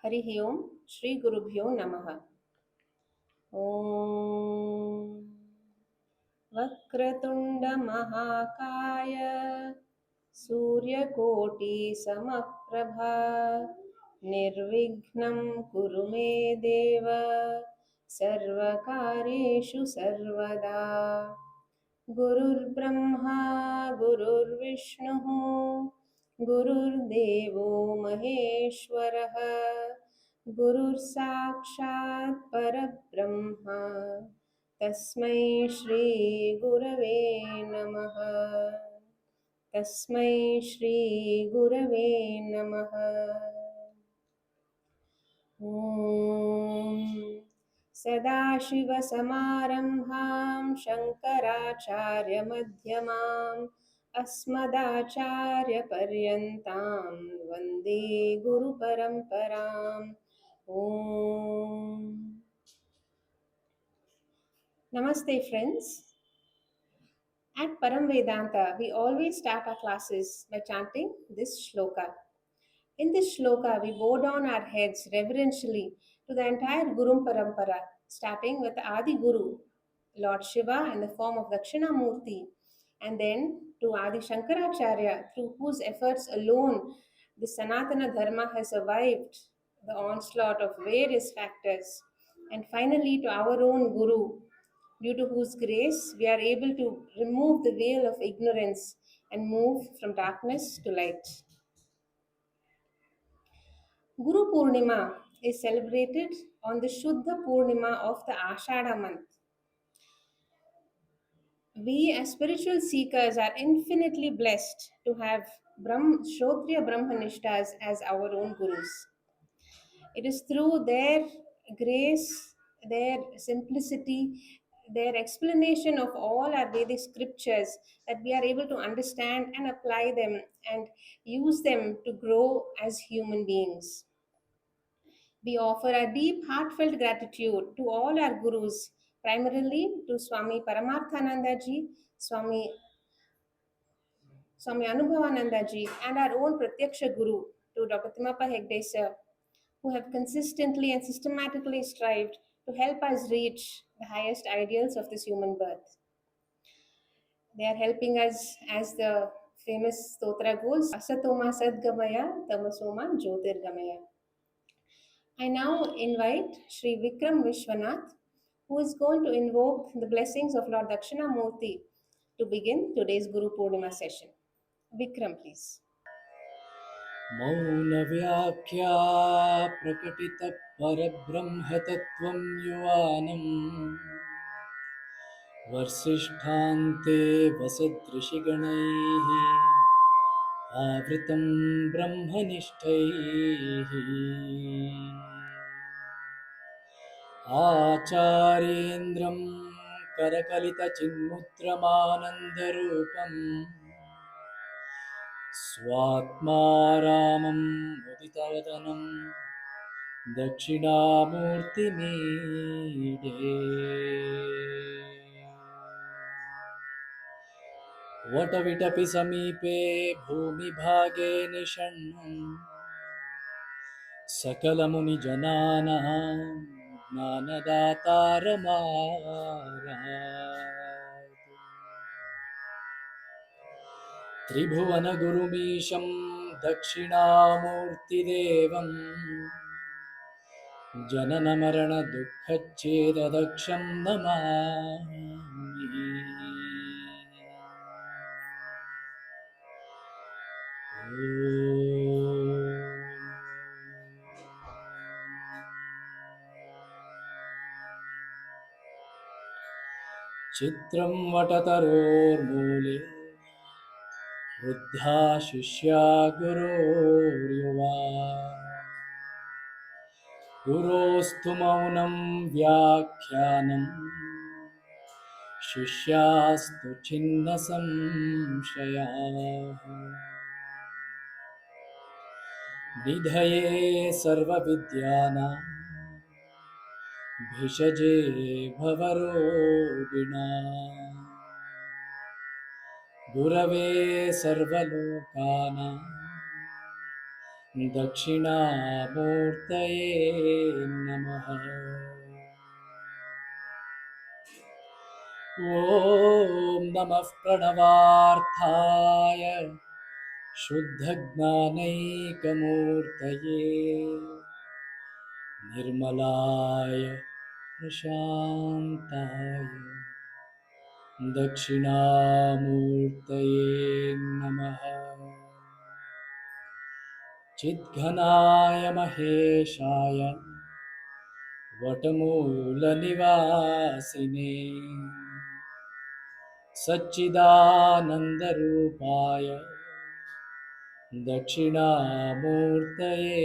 हरिः ओम् श्री गुरुभ्यो नमः। ॐ वक्रतुण्डमहाकाय सूर्यकोटिसमप्रभा निर्विघ्नं कुरु मे देव सर्वकार्येषु सर्वदा। गुरुर्ब्रह्मा गुरुर्विष्णुः गुरुर्देवो महेश्वरः गुरुर्साक्षात् परब्रह्म तस्मै श्री गुरवे नमः। तस्मै श्री गुरवे नमः। ॐ सदाशिवसमारम्भां शङ्कराचार्यमध्यमाम् अस्मदाचार्यपर्यन्तां वन्दे गुरुपरम्पराम्। ॐ Namaste friends. At Param Vedanta, we always start our classes by chanting this shloka. In this shloka, we bow down our heads reverentially to the entire Guru Parampara, starting with Adi Guru, Lord Shiva in the form of Dakshinamurti, and then to Adi Shankaracharya, through whose efforts alone the Sanatana Dharma has survived the onslaught of various factors, and finally to our own Guru, due to whose grace we are able to remove the veil of ignorance and move from darkness to light. Guru Poornima is celebrated on the Shuddha Poornima of the Ashada month. We as spiritual seekers are infinitely blessed to have Shrotriya Brahmanishtas as our own gurus. It is through their grace, their simplicity, their explanation of all our Vedic scriptures that we are able to understand and apply them and use them to grow as human beings. We offer a deep, heartfelt gratitude to all our gurus, primarily to Swami Paramarthananda ji, Swami Anubhavananda ji, and our own Pratyaksha Guru, to Dr. Timappa Hegde sir, who have consistently and systematically strived to help us reach the highest ideals of this human birth. They are helping us, as the famous stotra goes, Asatoma Sadgamaya, Tamasoma Jyotirgamaya. I now invite Sri Vikram Vishwanath, who is going to invoke the blessings of Lord Dakshinamurti to begin today's Guru Purnima session. Vikram, please. मौनव्याख्या प्रकटितः परब्रह्मतत्त्वं युवानम् वर्सिष्ठान्ते वसदृशिगणैः आवृतं ब्रह्मनिष्ठैः आचार्येन्द्रं करकलितचिन्मुद्रमानन्दरूपम् स्वात्मा रामं मुदितवदनं दक्षिणामूर्तिमीडे वटविटपि समीपे भूमिभागे निषण्णं सकलमुनिजनानां ज्ञानदातारमारात् त्रिभुवनगुरुमीशं दक्षिणामूर्तिदेवं जननमरणदुःखच्छेददक्षं नमामि। चित्रं वटतरोर्मूले वृद्धा शिष्या गुरोर्युवा गुरोस्तु मौनं व्याख्यानं शिष्यास्तु छिन्नसंशयाः निधये सर्वविद्यानां भिषजे भवरोगिणां गुरवे सर्वलोकानां दक्षिणामूर्तये नमः। ॐ नमः प्रणवार्थाय शुद्धज्ञानैकमूर्तये निर्मलाय प्रशान्ताय दक्षिणामूर्तये नमः। चिद्घनाय महेशाय वटमूलनिवासिने सच्चिदानन्दरूपाय दक्षिणामूर्तये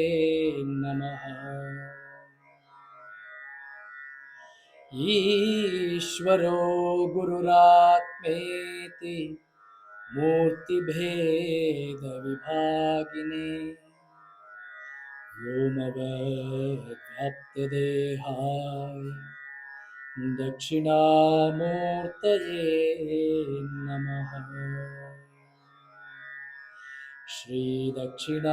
नमः। ईश्वरो गुरुरात्मेति मूर्तिभेदविभागिने व्योमवद्व्याप्तदेहाय दक्षिणामूर्तये नमः। श्रीदक्षिणामूर्तये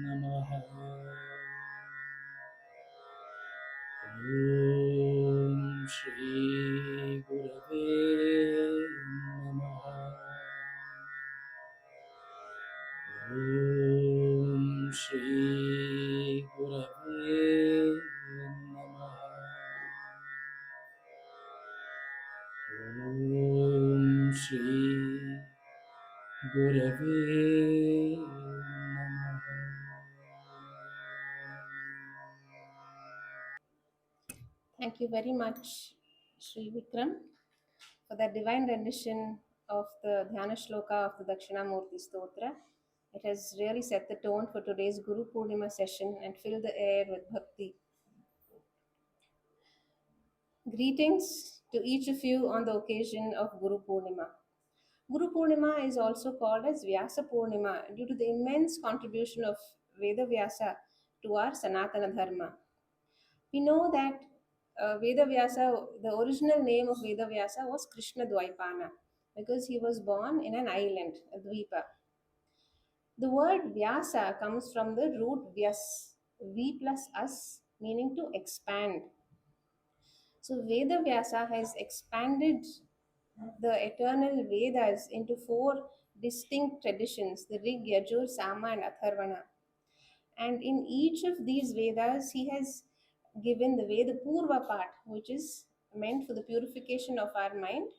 नमः। ॐ श्रीगुरवे नमः। ॐ श्रीगुरवे नमः। ॐ श्रीगुरवे नमः। Thank you very much, Sri Vikram, for that divine rendition of the Dhyana Shloka of the Dakshinamurti Stotra. It has really set the tone for today's Guru Poornima session and filled the air with bhakti. Greetings to each of you on the occasion of Guru Poornima. Guru Poornima is also called as Vyasa Poornima due to the immense contribution of Veda Vyasa to our Sanatana Dharma. We know that Veda Vyasa, the original name of Veda Vyasa was Krishna Dvaipana because he was born in an island, a Dvipa. The word Vyasa comes from the root Vyas, V plus us, meaning to expand. So Veda Vyasa has expanded the eternal Vedas into four distinct traditions, the Rig, Yajur, Sama, and Atharvana. And in each of these Vedas, he has given the Veda Purva part, which is meant for the purification of our mind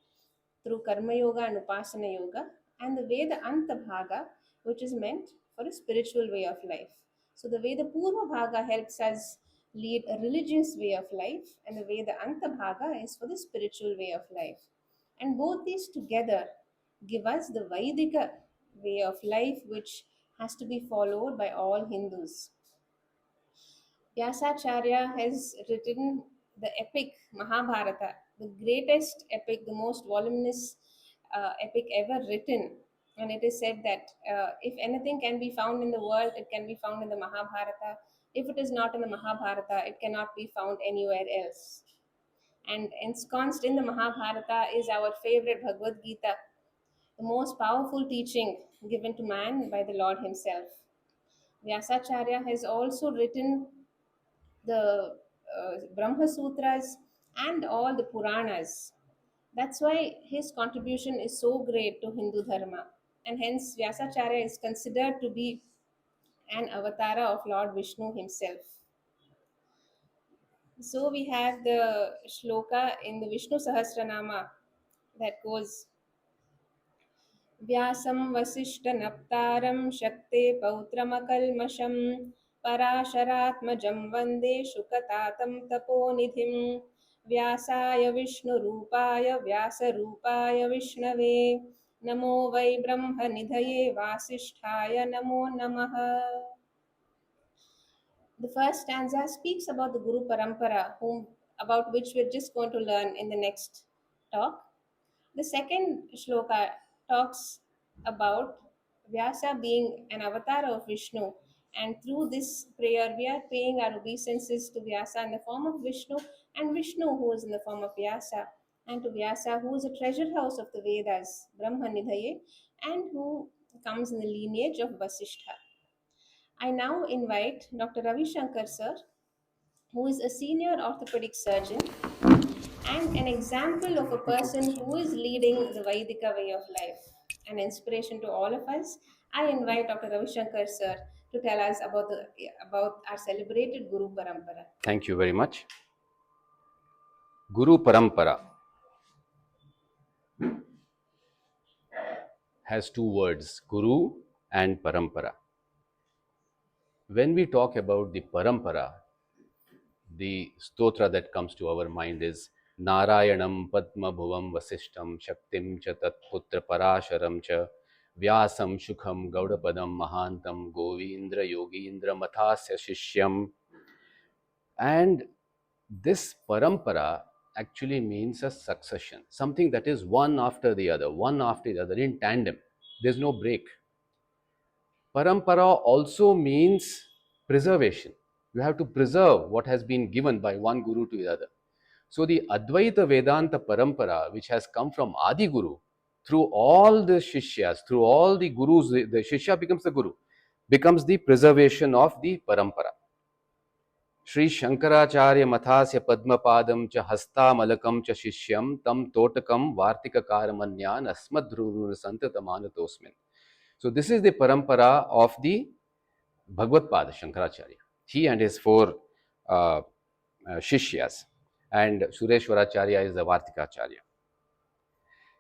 through Karma Yoga and Upasana Yoga, and the Veda Anta Bhaga, which is meant for a spiritual way of life. So the Veda Purva Bhaga helps us lead a religious way of life, and the Veda Anta Bhaga is for the spiritual way of life. And both these together give us the Vaidika way of life, which has to be followed by all Hindus. Vyasacharya has written the epic Mahabharata, the greatest epic, the most voluminous epic ever written. And it is said that if anything can be found in the world, it can be found in the Mahabharata. If it is not in the Mahabharata, it cannot be found anywhere else. And ensconced in the Mahabharata is our favorite Bhagavad Gita, the most powerful teaching given to man by the Lord Himself. Vyasacharya has also written the Brahma Sutras and all the Puranas. That's why his contribution is so great to Hindu Dharma. And hence, Vyasacharya is considered to be an avatara of Lord Vishnu himself. So we have the shloka in the Vishnu Sahasranama that goes व्यासं वसिष्ठनप्तारं शक्ते पौत्रमकल्मषं पराशरात्मजं वन्दे शुकतातं तपोनिधिं व्यासाय विष्णुरूपाय व्यासरूपाय विष्णवे नमो वै ब्रह्मनिधये वासिष्ठाय नमो नमः. The first stanza speaks about the Guru Parampara, about which we're just going to learn in the next talk. The second shloka talks about Vyasa being an avatar of Vishnu, and through this prayer, we are paying our obeisances to Vyasa in the form of Vishnu, and Vishnu, who is in the form of Vyasa, and to Vyasa, who is a treasure house of the Vedas, Brahma Nidhaye, and who comes in the lineage of Vasishtha. I now invite Dr. Ravi Shankar sir, who is a senior orthopedic surgeon and an example of a person who is leading the Vaidika way of life, an inspiration to all of us. I invite Dr. Ravi Shankar sir to tell us about our celebrated Guru Parampara. Thank you very much. Guru Parampara has two words, Guru and Parampara. When we talk about the Parampara, the stotra that comes to our mind is Narayanam Padma Bhuvam Vasishtam Shaktim Cha Tat Putra Parasharam Cha Vyasam Shukham Gaudapadam Mahantam Govindra Yogindra Mathasya Shishyam. And this parampara actually means a succession, something that is one after the other in tandem. There's no break. Parampara also means preservation. You have to preserve what has been given by one guru to the other. So the Advaita Vedanta parampara, which has come from Adi Guru, through all the Shishyas, through all the gurus, the Shishya becomes the guru, becomes the preservation of the parampara. Shri Shankaracharya Mathasya Padmapadam cha Hastamalakam cha Shishyam tam Totakam Vartika Karamanyan Asmadhruru Santatamanatosmin. So this is the parampara of the Bhagavad Pada Shankaracharya. He and his four Shishyas, and Sureshwaracharya is the Vartikacharya.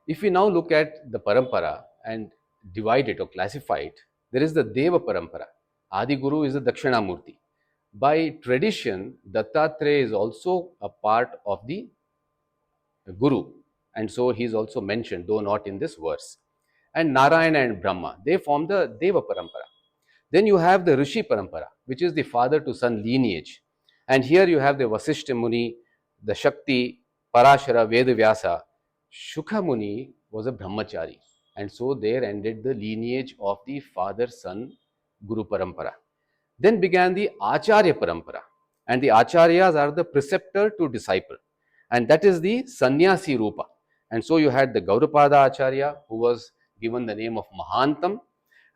If we now look at the parampara and divide it or classify it, there is the Deva parampara. Adi Guru is the Dakshinamurti. By tradition, Dattatreya is also a part of the Guru, and so he is also mentioned, though not in this verse. And Narayana and Brahma, they form the Deva parampara. Then you have the Rishi parampara, which is the father to son lineage. And here you have the Vasishta Muni, the Shakti, Parashara, Veda Vyasa. Shukha Muni was a brahmachari, and so there ended the lineage of the father-son Guru parampara. Then began the Acharya parampara, and the Acharyas are the preceptor to disciple, and that is the Sannyasi Rupa. And so you had the Gaudapada Acharya, who was given the name of Mahantam,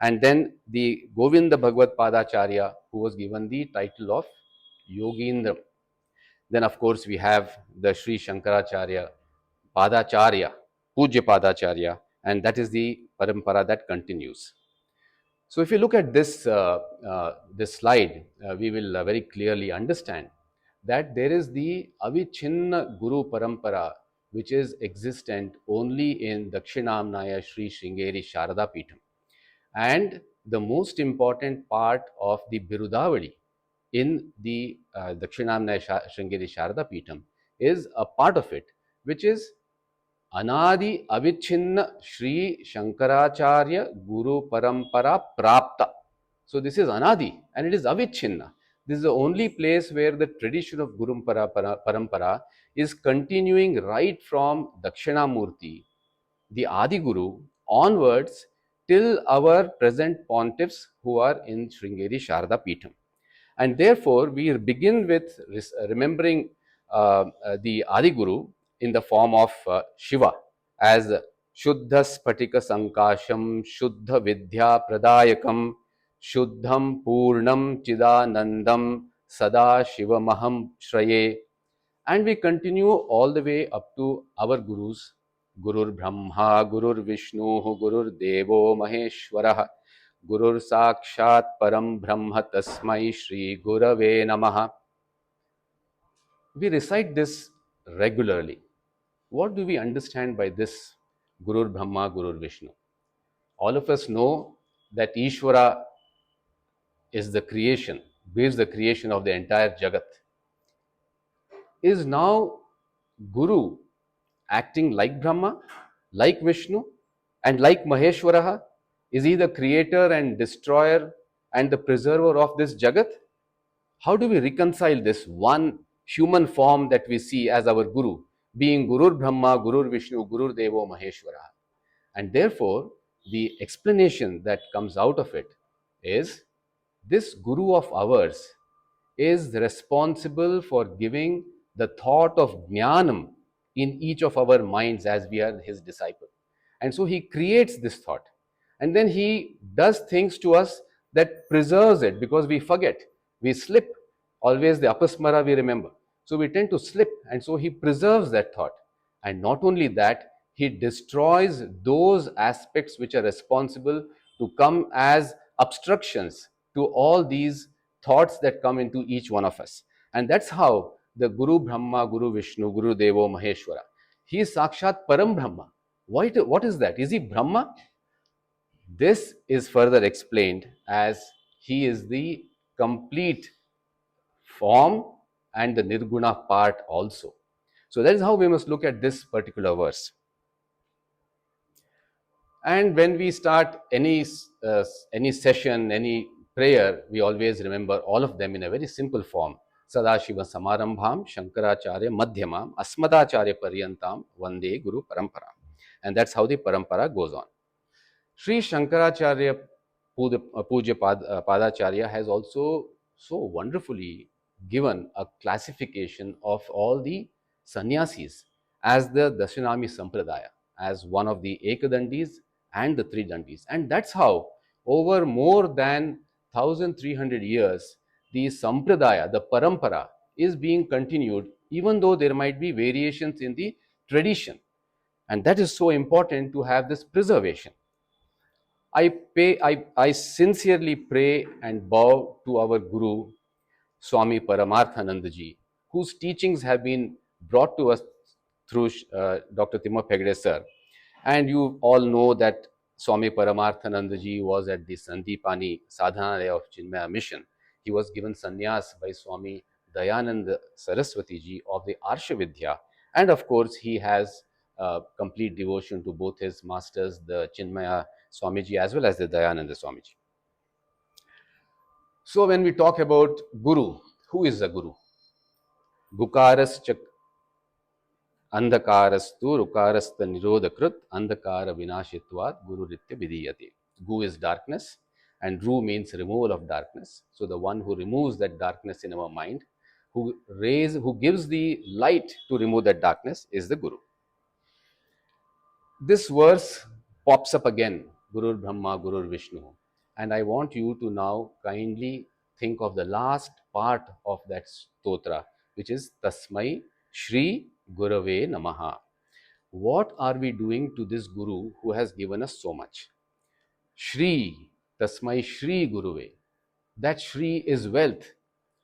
and then the Govinda Bhagavad Padacharya, who was given the title of Yogindram. Then of course we have the Sri Shankaracharya, Padacharya, Pujya Padacharya, and that is the parampara that continues. So if you look at this, this slide, we will very clearly understand that there is the Avichinna Guru Parampara, which is existent only in Dakshinamnaya Sri Sringeri Sharada Peetham. And the most important part of the Birudavali in the Dakshinamnaya Sringeri Sharada Peetham is a part of it, which is Anadi Avichinna Sri Shankaracharya Guru Parampara Prapta. So this is Anadi and it is Avichinna. This is the only place where the tradition of Guru Parampara is continuing right from Dakshinamurti, the Adi Guru, onwards till our present pontiffs who are in Sringeri Sharada Peetham. And therefore, we begin with remembering the Adi Guru in the form of Shiva as Shuddha Spatika Sankasham, Shuddha Vidya Pradayakam, Shuddham Poornam Chidanandam Sada Shivamaham Shraye. And we continue all the way up to our Gurus, Gurur Brahma, Gurur Vishnu, Gurur Devo Maheshwarah, Gurur Sakshat Param Brahma Tasmai Shri Gurave Namaha. We recite this regularly. What do we understand by this Gurur Brahma, Gurur Vishnu? All of us know that Ishvara is the creation, is the creation of the entire Jagat. Is now Guru acting like Brahma, like Vishnu, and like Maheshwaraha? Is he the creator and destroyer and the preserver of this Jagat? How do we reconcile this one human form that we see as our Guru, being Gurur Brahma, Gurur Vishnu, Gurur Devo Maheshwara? And therefore, the explanation that comes out of it is this Guru of ours is responsible for giving the thought of Jnanam in each of our minds as we are his disciple. And so he creates this thought. And then he does things to us that preserves it, because we forget, we slip. Always the apasmara we remember. So we tend to slip, and so he preserves that thought. And not only that, he destroys those aspects which are responsible to come as obstructions to all these thoughts that come into each one of us. And that's how the Guru Brahma, Guru Vishnu, Guru Devo Maheshwara, he is Sakshat Param Brahma. What is that? Is he Brahma? This is further explained as he is the complete form and the Nirguna part also. So that is how we must look at this particular verse. And when we start any session, any prayer, we always remember all of them in a very simple form. Sadashiva Samarambham Shankaracharya Madhyamam Asmadacharya Paryantam Vande Guru Parampara. And that's how the parampara goes on. Sri Shankaracharya Puja Padacharya has also so wonderfully given a classification of all the sannyasis as the Dashanami Sampradaya, as one of the Ekadandis and the Three Dandis. And that's how, over more than 1300 years, the Sampradaya, the parampara, is being continued, even though there might be variations in the tradition. And that is so important to have this preservation. I sincerely pray and bow to our Guru, Swami Paramarthanandaji, whose teachings have been brought to us through Dr. Timur Pegde sir. And you all know that Swami Paramarthanandaji was at the Sandipani Sadhanalaya of Chinmaya Mission. He was given sannyas by Swami Dayanand Saraswati ji of the Arsha Vidya. And of course, he has complete devotion to both his masters, the Chinmaya Swamiji as well as the Dayananda Swamiji. So when we talk about Guru, who is a Guru? Gukaras chak Andhakarastu Rukarasta Nirodhakrut Andhakara Vinashitvat Guru Ritya Vidiyate. Gu is darkness, and Ru means removal of darkness. So the one who removes that darkness in our mind, who gives the light to remove that darkness, is the Guru. This verse pops up again, Guru Brahma, Guru Vishnu. And I want you to now kindly think of the last part of that stotra, which is Tasmai Shri Gurave Namaha. What are we doing to this Guru who has given us so much? Shri, Tasmai Shri Guruve. That Shri is wealth.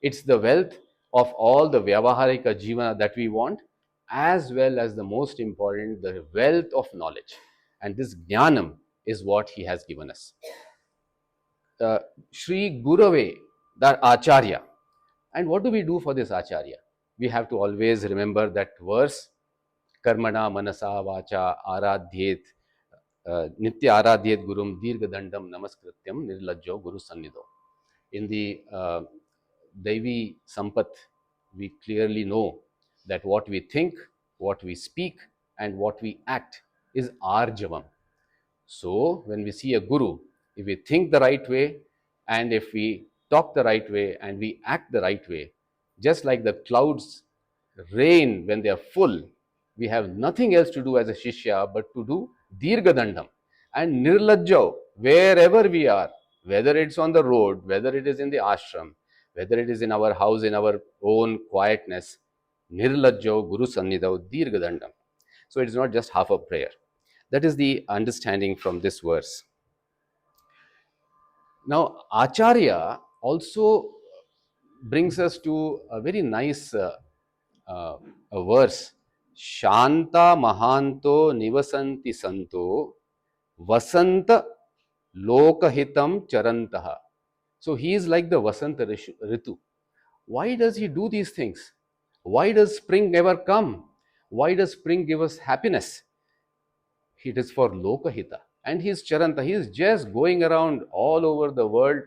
It's the wealth of all the Vyavaharika Jivana that we want, as well as the most important, the wealth of knowledge. And this Jnanam is what he has given us. Shri Gurave, the Acharya. And what do we do for this Acharya? We have to always remember that verse, Karmana Manasa Vacha Aradhyet Nitya Aradhyet Gurum Dirgha Dandam Namaskrityam Nirlajjo Guru Sannido. In the Devi Sampat, we clearly know that what we think, what we speak, and what we act is Arjavam. So, when we see a Guru, if we think the right way, and if we talk the right way, and we act the right way, just like the clouds rain when they are full, we have nothing else to do as a Shishya but to do Dirgha Dandam. And Nirlajjo, wherever we are, whether it's on the road, whether it is in the ashram, whether it is in our house, in our own quietness, Nirlajjo Guru Sannidhav Dirgha Dandam. So it is not just half a prayer. That is the understanding from this verse. Now, Acharya also brings us to a very nice a verse. Shanta Mahanto Nivasanti Santo Vasanta Lokahitam Charantaha. So he is like the Vasanta Ritu. Why does he do these things? Why does spring never come? Why does spring give us happiness? It is for Lokahita. And he is Charanta. He is just going around all over the world,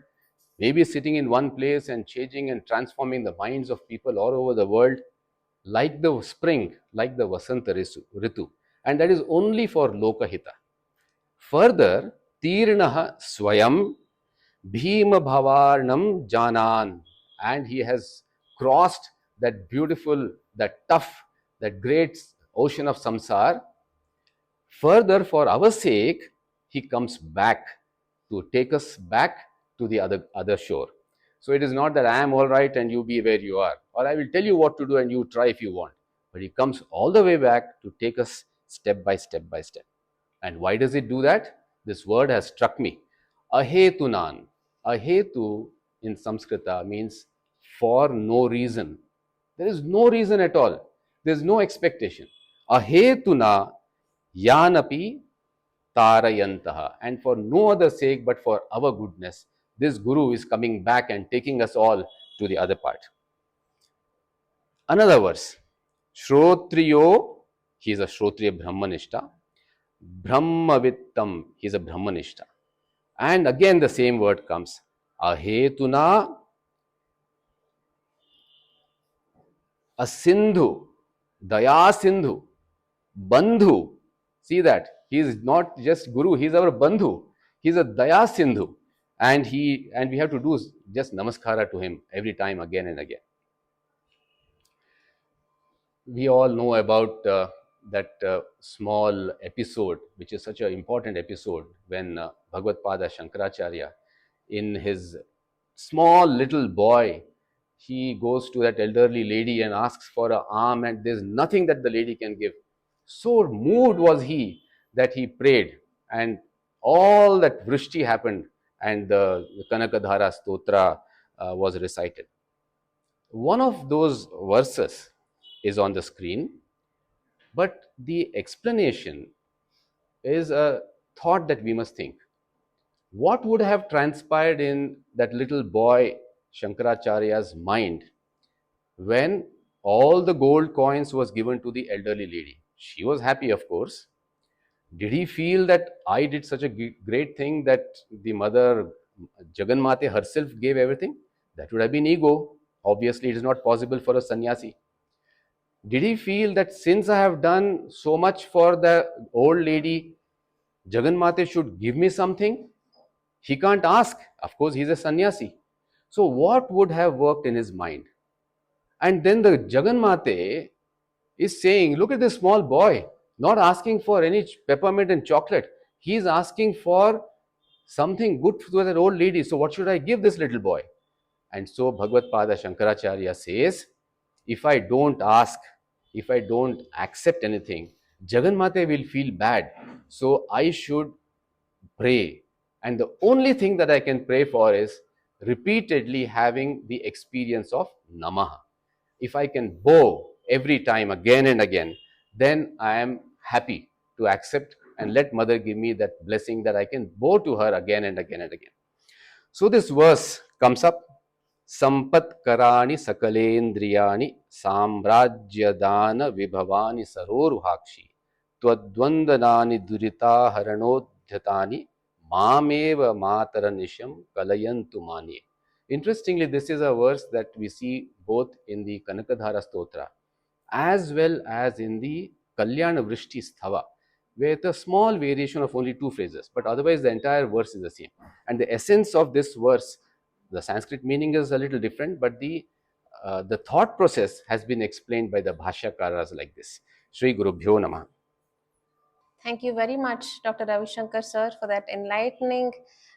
maybe sitting in one place and changing and transforming the minds of people all over the world, like the spring, like the Vasanta Ritu. And that is only for Lokahita. Further, Tirnaha Swayam Bhima Bhavarnam Jnanam. And he has crossed that beautiful, that tough, that great ocean of samsara. Further, for our sake, he comes back to take us back to the other shore. So it is not that I am all right and you be where you are, or I will tell you what to do and you try if you want. But he comes all the way back to take us step by step by step. And why does it do that? This word has struck me. Ahetunan. Ahetu in Sanskrita means for no reason. There is no reason at all. There is no expectation. Ahetuna yanapi tarayantaha. And for no other sake but for our goodness, this Guru is coming back and taking us all to the other part. Another verse. Shrotriyo, he is a Shrotriya Brahmanishta. Brahmavittam, he is a Brahmanishta. And again the same word comes. Ahetuna asindhu, daya sindhu, bandhu. See that? He is not just Guru, he is our bandhu. He is a daya sindhu. And we have to do just namaskara to him every time, again and again. We all know about that small episode, which is such an important episode, when Bhagavad Pada Shankaracharya, in his small little boy, he goes to that elderly lady and asks for an arm, and there's nothing that the lady can give. So moved was he that he prayed, and all that vrishti happened, and the Kanakadhara Stotra was recited. One of those verses is on the screen, but the explanation is a thought that we must think. What would have transpired in that little boy Shankaracharya's mind when all the gold coins was given to the elderly lady? She was happy, of course. Did he feel that I did such a great thing that the mother Jaganmate herself gave everything? That would have been ego. Obviously, it is not possible for a sannyasi. Did he feel that since I have done so much for the old lady, Jaganmate should give me something? He can't ask. Of course, he's a sannyasi. So what would have worked in his mind? And then the Jaganmate is saying, look at this small boy, not asking for any peppermint and chocolate. He is asking for something good to that old lady. So what should I give this little boy? And so Bhagavad Pada Shankaracharya says, if I don't ask, if I don't accept anything, Jaganmate will feel bad. So I should pray. And the only thing that I can pray for is repeatedly having the experience of Namaha. If I can bow every time again and again, then I am happy to accept and let Mother give me that blessing that I can bow to her again and again and again. So this verse comes up. Sampatkarani sakalendriyani samrajyadana vibhavani saroruhakshi twadvandanani durita haranodhyatani mameva mataranisham kalayantu mani. Interestingly, this is a verse that we see both in the Kanakadhara Stotra as well as in the Kalyana Vrishti Sthava, with a small variation of only two phrases, but otherwise the entire verse is the same. And the essence of this verse, the Sanskrit meaning is a little different, but the thought process has been explained by the Bhashyakaras like this. Shri Gurubhyo Namah. Thank you very much, Dr. Ravi Shankar sir, for that enlightening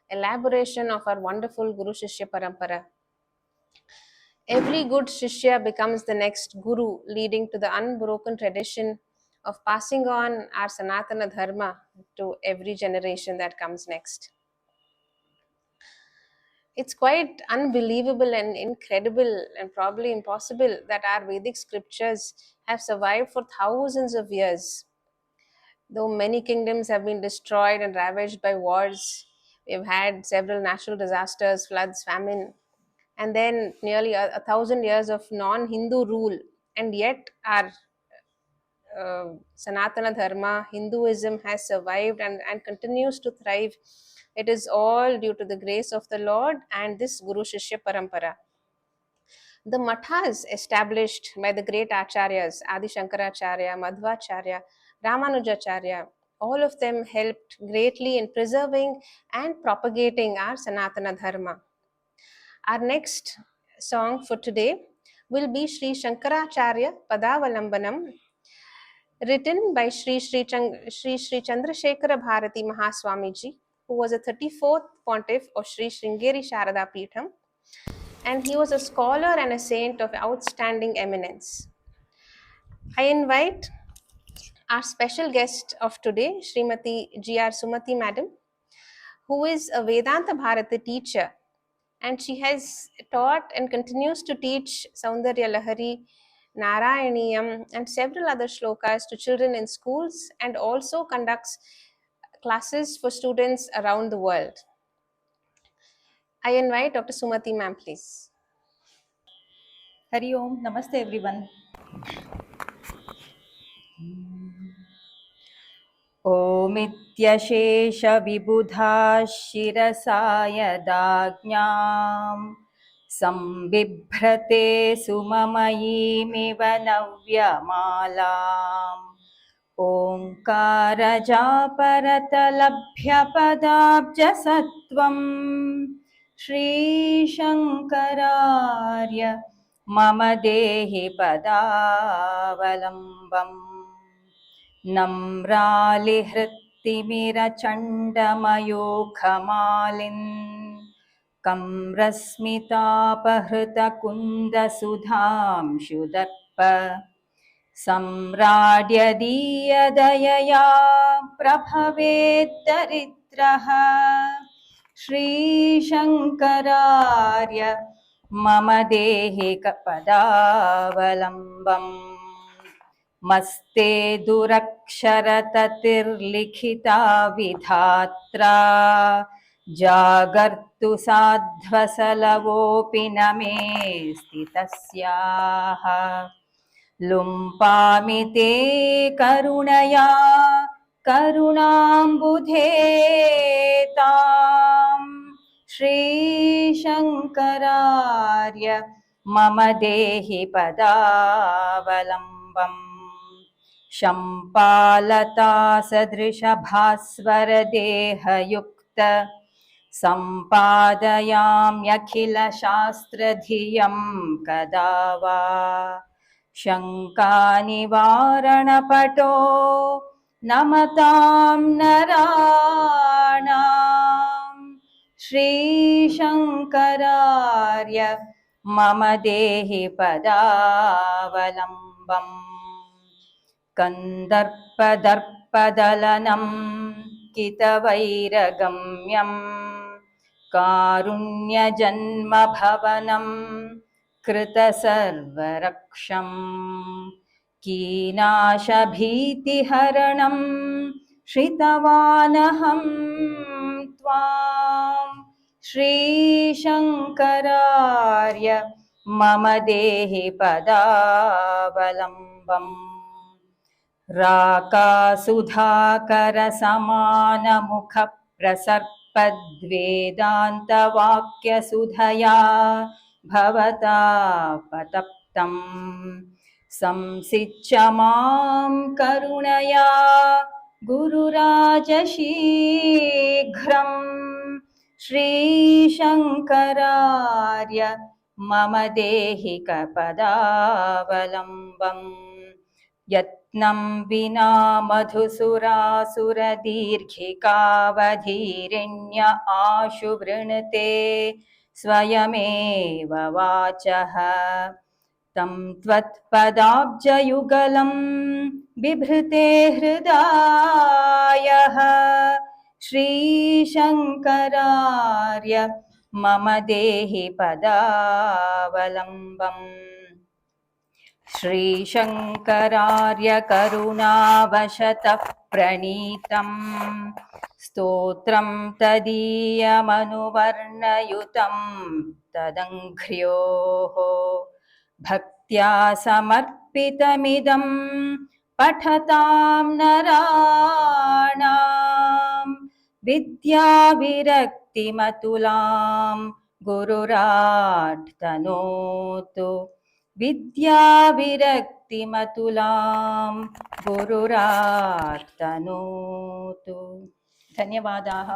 elaboration of our wonderful Guru Shishya Parampara. Every good Shishya becomes the next Guru, leading to the unbroken tradition of passing on our Sanatana Dharma to every generation that comes next. It's quite unbelievable and incredible and probably impossible that our Vedic scriptures have survived for thousands of years. Though many kingdoms have been destroyed and ravaged by wars, we've had several natural disasters, floods, famine, and then nearly 1,000 years of non-Hindu rule, and yet our Sanatana Dharma, Hinduism has survived and continues to thrive. It is all due to the grace of the Lord and this Guru Shishya Parampara. The mathas established by the great acharyas, Adi Shankaracharya, Madhvacharya, Ramanujacharya, all of them helped greatly in preserving and propagating our Sanatana Dharma. Our next song for today will be Sri Shankaracharya Padavalambanam, written by Sri Chandrasekhara Bharati Mahaswamiji, who was a 34th pontiff of Sri Sringeri Sharada Peetham, and he was a scholar and a saint of outstanding eminence. I invite our special guest of today, Srimati G.R. Sumati Madam, who is a Vedanta Bharati teacher, and she has taught and continues to teach Saundarya Lahari, Narayaniyam, and several other shlokas to children in schools, and also conducts classes for students around the world. I invite Dr. Sumati ma'am, please. Hari Om, Namaste everyone. ओमित्यशेषविबुधाः शिरसा यदाज्ञां संबिभ्रते सुममयीमिव नव्यमालाम् ओङ्कारजापरतलभ्यपदाब्जसत्त्वं श्रीशङ्करार्य मम देहि पदावलम्बम् नम्रालिहृत्तिमिरचण्डमयूखमालिन् कम्रस्मितापहृतकुन्दसुधांशुदर्प सम्राड्यदीयदयया प्रभवेद्दरिद्रः श्रीशङ्करार्य मम देहि पदावलम्बम् मस्ते दुरक्षरततिर्लिखिता विधात्रा जागर्तु साध्वसलवोऽपि न मे स्थितस्याः लुम्पामि ते करुणया करुणाम्बुधे ताम् श्रीशङ्करार्य मम देहि पदावलम्बम् शम्पालता सदृशभास्वरदेहयुक्त सम्पादयाम्यखिलशास्त्रधियं कदा वा शङ्कानिवारणपटो नमतां नराणाम् श्रीशङ्करार्य मम देहि पदावलम्बम् कन्दर्पदर्पदलनं कितवैरगम्यं कारुण्यजन्मभवनं कृतसर्वरक्षं कीनाशभीतिहरणं श्रितवानहं त्वां श्रीशङ्करार्य मम देहि पदावलम्बम् राकासुधाकरसमानमुखप्रसर्पद्वेदान्तवाक्यसुधया भवता पतप्तं संसिच्य मां करुणया गुरुराजशीघ्रम् श्रीशङ्करार्य मम देहि पदावलम्बम् यत्नं विना मधुसुरासुरदीर्घिकावधीरिण्य आशु वृणुते स्वयमेव वाचः तं त्वत्पदाब्जयुगलं बिभृते हृदायः श्रीशङ्करार्य मम देहि पदावलम्बम् श्रीशङ्करार्य करुणावशतः प्रणीतं स्तोत्रं तदीयमनुवर्णयुतं तदङ्घ्र्योः भक्त्या समर्पितमिदं पठतां नराणां विद्याविरक्तिमतुलां गुरुराट् तनोतु विद्याविरक्तिमतुलां गुरुराट् तनोतु। धन्यवादाः।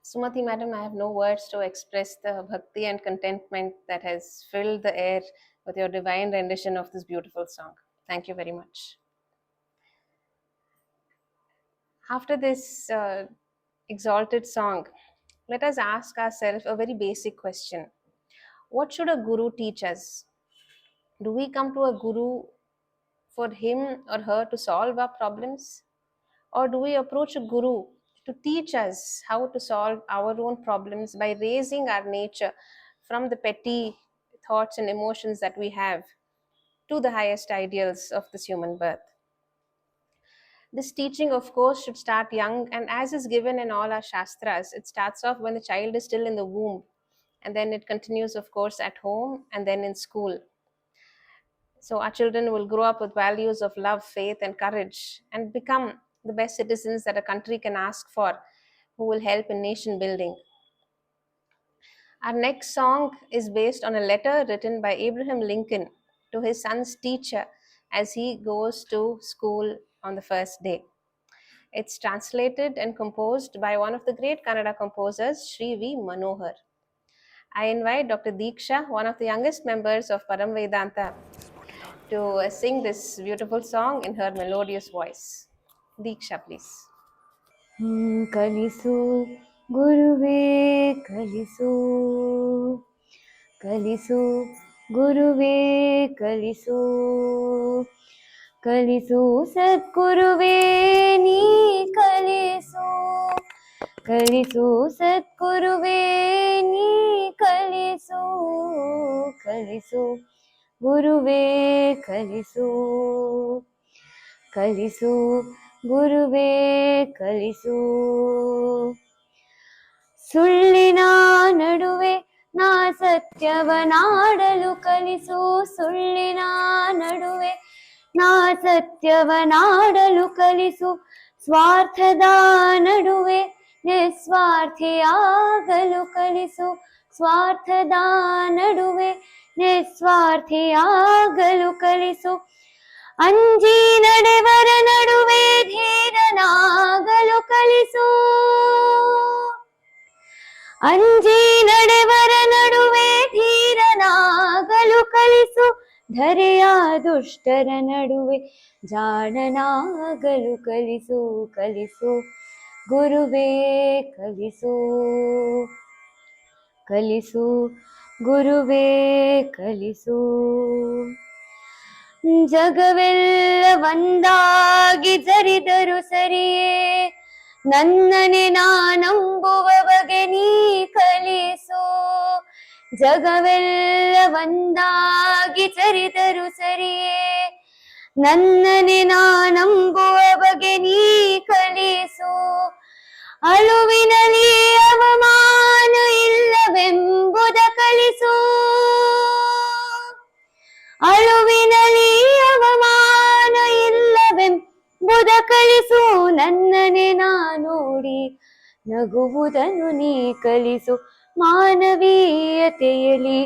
Sumati madam, I have no words to express the bhakti and contentment that has filled the air with your divine rendition of this beautiful song. Thank you very much. After this exalted song, let us ask ourselves a very basic question. What should a guru teach us? Do we come to a guru for him or her to solve our problems? Or do we approach a guru to teach us how to solve our own problems by raising our nature from the petty thoughts and emotions that we have to the highest ideals of this human birth? This teaching, of course, should start young, and as is given in all our shastras, it starts off when the child is still in the womb, and then it continues, of course, at home and then in school. So, our children will grow up with values of love, faith, and courage and become the best citizens that a country can ask for, who will help in nation building. Our next song is based on a letter written by Abraham Lincoln to his son's teacher as he goes to school on the first day. It's translated and composed by one of the great Kannada composers, Sri V. Manohar. I invite Dr. Deeksha, one of the youngest members of Param Vedanta, to sing this beautiful song in her melodious voice. Deeksha, please. ಕಲಿಸು ಗುರುವೇ ಕಲಿಸು ಕಲಿಸು ಗುರುವೇ ಕಲಿಸು ಕಲಿಸು ಸದ್ಗುರುವೇ ನೀ ಕಲಿಸು ಕಲಿಸು ಸದ್ಗುರುವೇ ನೀ ಕಲಿಸು ಕಲಿಸು ಗುರುವೇ ಕಲಿಸು ಕಲಿಸು ಗುರುವೇ ಕಲಿಸು ಸುಳ್ಳಿನ ನಡುವೆ ನಾ ಸತ್ಯವನಾಡಲು ಕಲಿಸು ಸುಳ್ಳಿನ ನಡುವೆ ನಾ ಸತ್ಯವನಾಡಲು ಕಲಿಸು ಸ್ವಾರ್ಥದ ನಡುವೆ ನಿಸ್ವಾರ್ಥಿಯಾಗಲು ಕಲಿಸು ಸ್ವಾರ್ಥದ ನಡುವೆ ನಿಸ್ವಾರ್ಥಿಯಾಗಲು ಕಲಿಸು ಅಂಜಿ ನಡೆವರ ನಡುವೆ ಧೀರನಾಗಲು ಕಲಿಸು ಅಂಜಿ ನಡೆವರ ನಡುವೆ ಧೀರನಾಗಲು ಕಲಿಸು ಧರೆಯ ದುಷ್ಟರ ನಡುವೆ ಜಾಣನಾಗಲು ಕಲಿಸು ಕಲಿಸು ಗುರುವೇ ಕಲಿಸು ಕಲಿಸು ಗುರುವೇ ಕಲಿಸು ಜಗವೆಲ್ಲ ಒಂದಾಗಿ ಜರಿದರು ಸರಿಯೇ ನನ್ನನೆ ನಾನಂಬುವ ಬಗೆ ನೀ ಕಲಿಸು ಜಗವೆಲ್ಲ ಒಂದಾಗಿ ಜರಿದರು ಸರಿಯೇ ನನ್ನನೆ ನಾನಂಬುವ ಬಗೆ ನೀ ಕಲಿಸು ಅಳುವಿನಲ್ಲಿ ಅವಮಾನ ಇಲ್ಲವೆಂಬುದ ಕಲಿಸು ಅಳುವಿನಲ್ಲಿ ಅವಮಾನ ಇಲ್ಲವೆಂಬುದ ಕಲಿಸು ನನ್ನನೆ ನಾ ನೋಡಿ ನಗುವುದನ್ನು ನೀ ಕಲಿಸು ಮಾನವೀಯತೆಯಲ್ಲಿ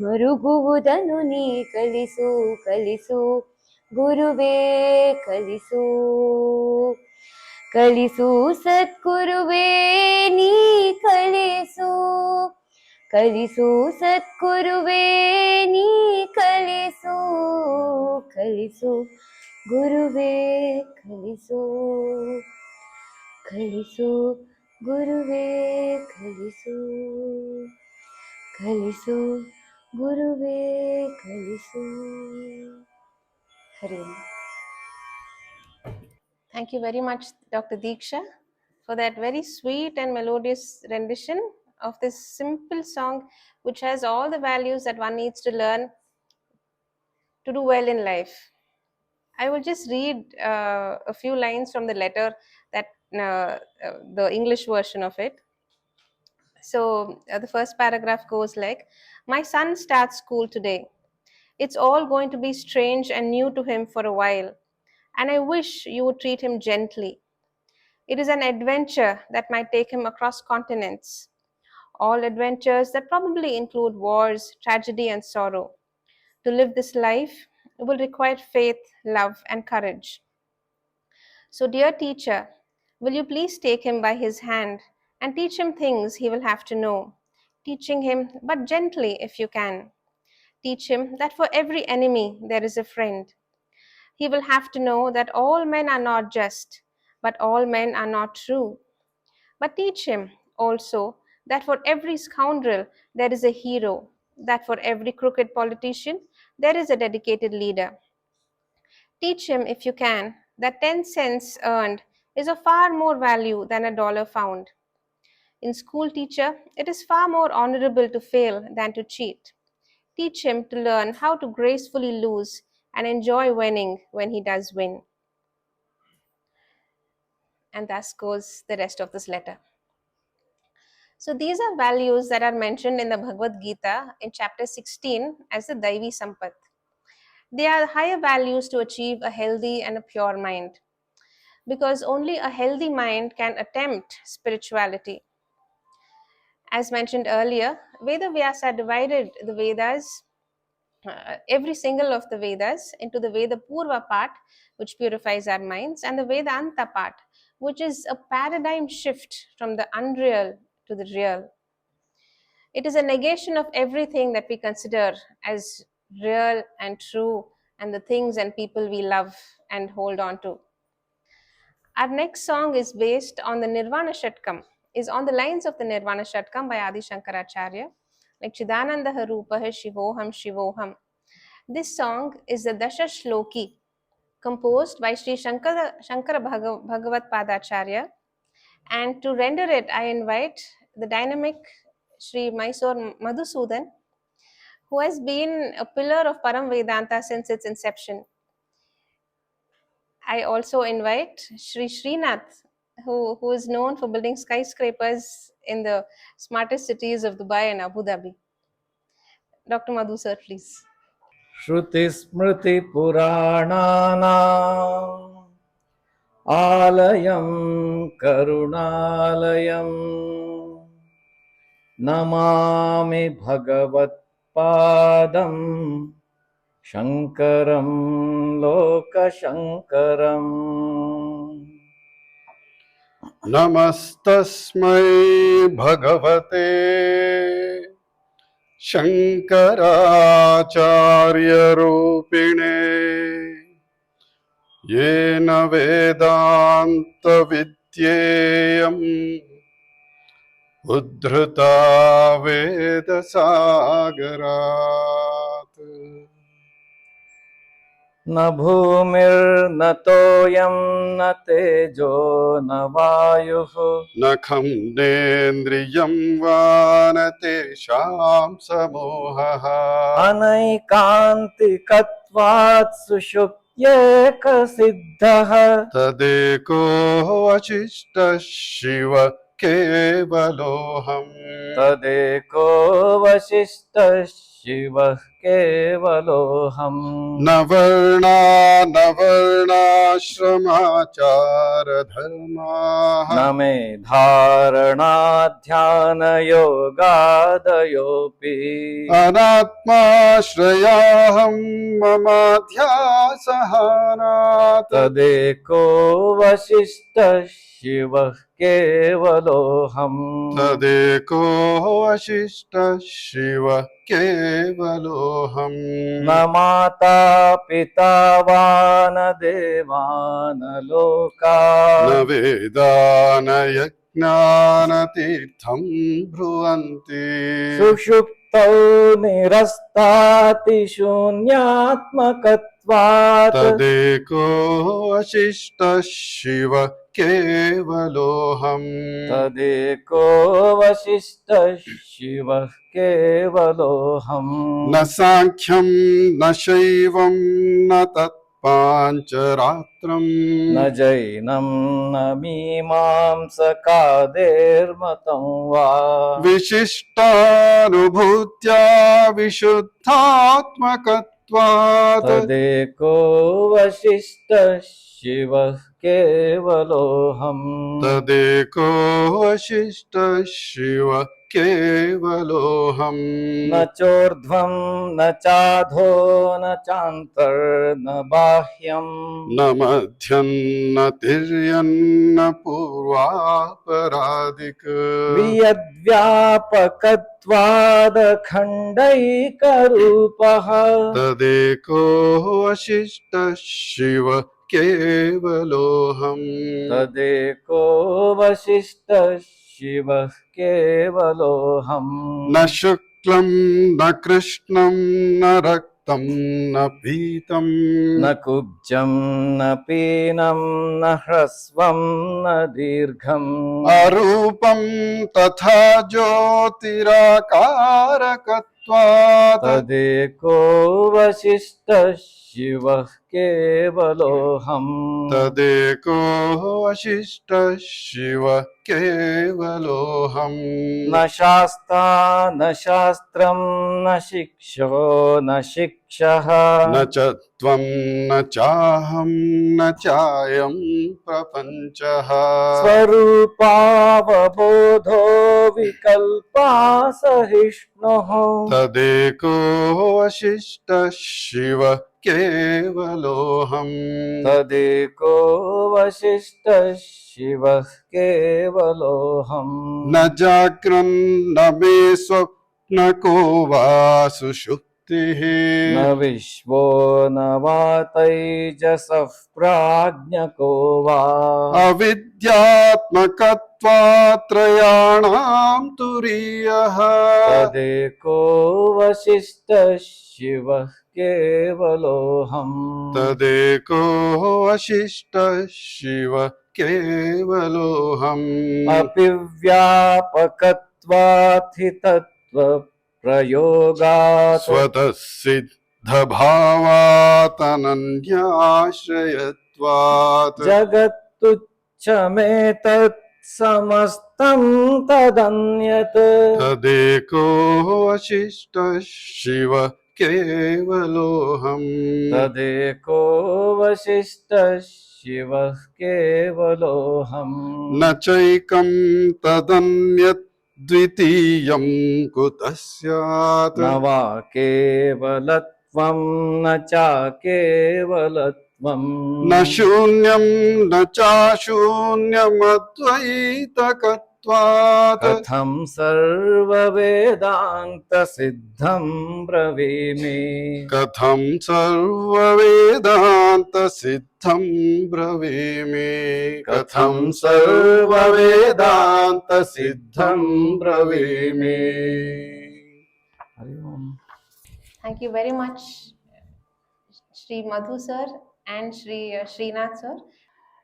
ಮರುಗುವುದನ್ನು ನೀ ಕಲಿಸು ಕಲಿಸು ಗುರುವೇ ಕಲಿಸು ಕಲಿಸು ಸದ್ಗುರುವೇ ನೀ ಕಲಿಸು ಕಲಿಸು ಸದ್ಗುರುವೇ ನೀ ಕಲಿಸು ಕಲಿಸು ಗುರುವೇ ಕಲಿಸು ಕಲಿಸು ಗುರುವೇ ಕಲಿಸು ಕಲಿಸು ಗುರುವೇ ಕಲಿಸು ಹರಿ ಓಂ. Thank you very much, Dr. Deeksha, for that very sweet and melodious rendition of this simple song, which has all the values that one needs to learn to do well in life. I will just read a few lines from the letter, that the English version of it. So the first paragraph goes like, "My son starts school today. It's all going to be strange and new to him for a while, and I wish you would treat him gently. It is an adventure that might take him across continents, all adventures that probably include wars, tragedy, and sorrow. To live this life will require faith, love, and courage. So, dear teacher, will you please take him by his hand and teach him things he will have to know, teaching him, but gently if you can. Teach him that for every enemy there is a friend. He will have to know that all men are not just, but all men are not true. But teach him also that for every scoundrel there is a hero, that for every crooked politician there is a dedicated leader. Teach him, if you can, that 10 cents earned is of far more value than a dollar found. In school, teacher, it is far more honorable to fail than to cheat. Teach him to learn how to gracefully lose and enjoy winning when he does win. And thus goes the rest of this letter. So these are values that are mentioned in the Bhagavad Gita in chapter 16 as the Daivi Sampat. They are higher values to achieve a healthy and a pure mind, because only a healthy mind can attempt spirituality. As mentioned earlier, Veda Vyasa divided the Vedas, every single of the Vedas, into the Veda Purva part, which purifies our minds, and the Vedanta part, which is a paradigm shift from the unreal to the real. It is a negation of everything that we consider as real and true, and the things and people we love and hold on to. Our next song is based on the Nirvana Shatkam, is on the lines of the Nirvana Shatkam by Adi Shankaracharya, like Chidananda Harupaha Shivoham Shivoham. This song is the Dasha Shloki, composed by Sri Shankara Bhagavat Padacharya. And to render it, I invite the dynamic Sri Mysore Madhusudan, who has been a pillar of Param Vedanta since its inception. I also invite Sri Srinath, who is known for building skyscrapers in the smartest cities of Dubai and Abu Dhabi. Dr. Madhu sir, please. श्रुतिस्मृतिपुराणानाम् आलयं करुणालयम् नमामि भगवत्पादं शङ्करं लोकशङ्करम् नमस्तस्मै भगवते शङ्कराचार्यरूपिणे येन वेदान्तविद्येयम् उद्धृता वेदसागरात् न भूमिर्न तोयं न तेजो न वायुः न खम्नेन्द्रियं वा न तेषां समूहः अनैकान्तिकत्वात् सुषुप्त्येकसिद्धः तदेको वशिष्ठः शिव केवलोऽहम् तदेको वशिष्ठः शिवः केवलोऽहम् न वर्णा न वर्णाश्रमाचारधर्माः न मे धारणाध्यानयोगादयोऽपि अनात्माश्रयाहं ममाध्यासहारात् तदेको वशिष्ठः शिवः केवलोऽहम् तदेको वशिष्ठः शिव केवलोऽहम् न माता पिता वा न देवा न लोका न वेदा न यज्ञानतीर्थं ब्रुवन्ति सुषुप्तौ निरस्तातिशून्यात्मकत्वात् तदेको वशिष्ठः शिव केवलोऽहम् तदेको वशिष्ठः शिवः केवलोऽहम् न साङ्ख्यं न शैवं न तत्पाञ्चरात्रम् न जैनं न मीमांसकादेर्मतं वा विशिष्टानुभूत्या विशुद्धात्मकत्वात् तदेको वशिष्ठः शिवः केवलोऽहम् तदेको वशिष्ठः शिव केवलोऽहम् न चोर्ध्वं न चाधो न चान्तर्न बाह्यम् न मध्यं न तिर्यन्न पूर्वापरादिक वियद्व्यापकत्वादखण्डैकरूपः तदेको वशिष्ठः शिव केवलोऽहम् तदेको वसिष्ठः शिवः केवलोऽहम् न शुक्लं न कृष्णं न रक्तं न पीतं न कुब्जं न पीनं न ह्रस्वं न दीर्घम् अरूपं तथा ज्योतिराकारकत्वात् तदेको वसिष्ठः शिवः केवलोऽहम् तदेको वसिष्ठः शिवः केवलोऽहम् न शास्ता न शास्त्रं न शिक्षो न शिक्षः न च त्वं न चाहं न चायं प्रपञ्चः स्वरूपावबोधो विकल्पा सहिष्णुः तदेको वसिष्ठः शिवः केवलोऽहम् तदेको वसिष्ठः शिवः केवलोऽहम् न जाग्रन्न मे स्वप्नको वा सुषुप्तिः न विश्वो न वा तैजसः प्राज्ञको वा अविद्यात्मकत्वात्रयाणां तुरीयः तदेको वसिष्ठः शिवः केवलोऽहम् तदेको वसिष्ठः शिवः केवलोऽहम् अपि व्यापकत्वात् हि तत्त्वप्रयोगात् स्वतः सिद्धभावात् अनन्याश्रयत्वात् जगत्तुच्छमेतत् समस्तं तदन्यत् तदेको वसिष्ठः शिवः केवलोऽहम् तदेको वसिष्ठः शिवः केवलोऽहम् न चैकं तदन्यत् द्वितीयं कुतः स्यात् न वा केवलत्वं न चाकेवलत्वम् न शून्यं न चाशून्यमद्वैतकत्वात् कथं सर्ववेदान्तसिद्धं ब्रवीमि कथं सर्ववेदान्तसिद्धं ब्रवीमि कथं सर्ववेदान्तसिद्धं ब्रवीमि हरि ओम् Thank you very much, Shri Madhu sir and Shri Srinath sir.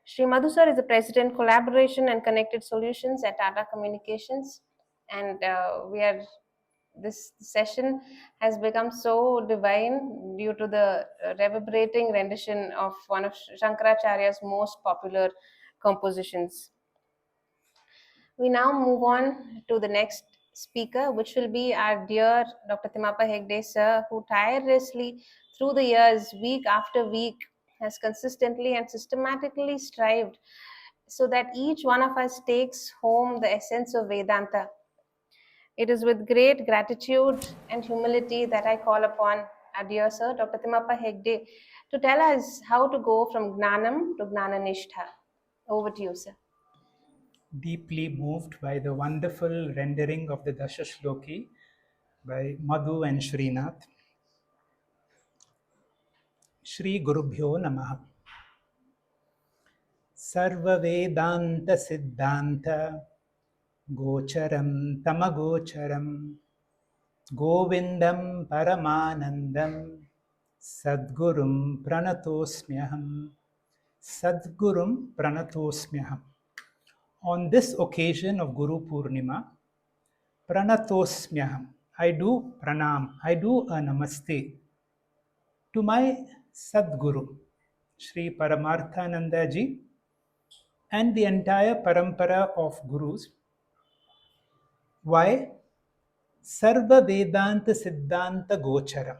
Shri Madhu sir is the President, Collaboration and Connected Solutions at Tata Communications, and this session has become so divine due to the reverberating rendition of one of Shankaracharya's most popular compositions. We now move on to the next speaker, which will be our dear Dr. Timapa Hegde sir, who tirelessly through the years, week after week, has consistently and systematically strived so that each one of us takes home the essence of Vedanta. It is with great gratitude and humility that I call upon our dear sir, Dr. Timapa Hegde, to tell us how to go from Jnanam to Jnana Nishta. Over to you, sir. Deeply moved by the wonderful rendering of the Dasha Shloki by Madhu and Srinath. Shri Gurubhyo Namaha. Sarva Vedanta Siddhanta Gocharam Tamagocharam Govindam Paramanandam Sadgurum Pranatosmyaham. Sadgurum Pranatosmyaham. On this occasion of Guru Poornima, Pranatosmyaham, I do pranam, I do a namaste to my Sadguru, Sri Paramarthananda ji, and the entire parampara of Gurus. Why? Sarva Vedanta Siddhanta Gocharam.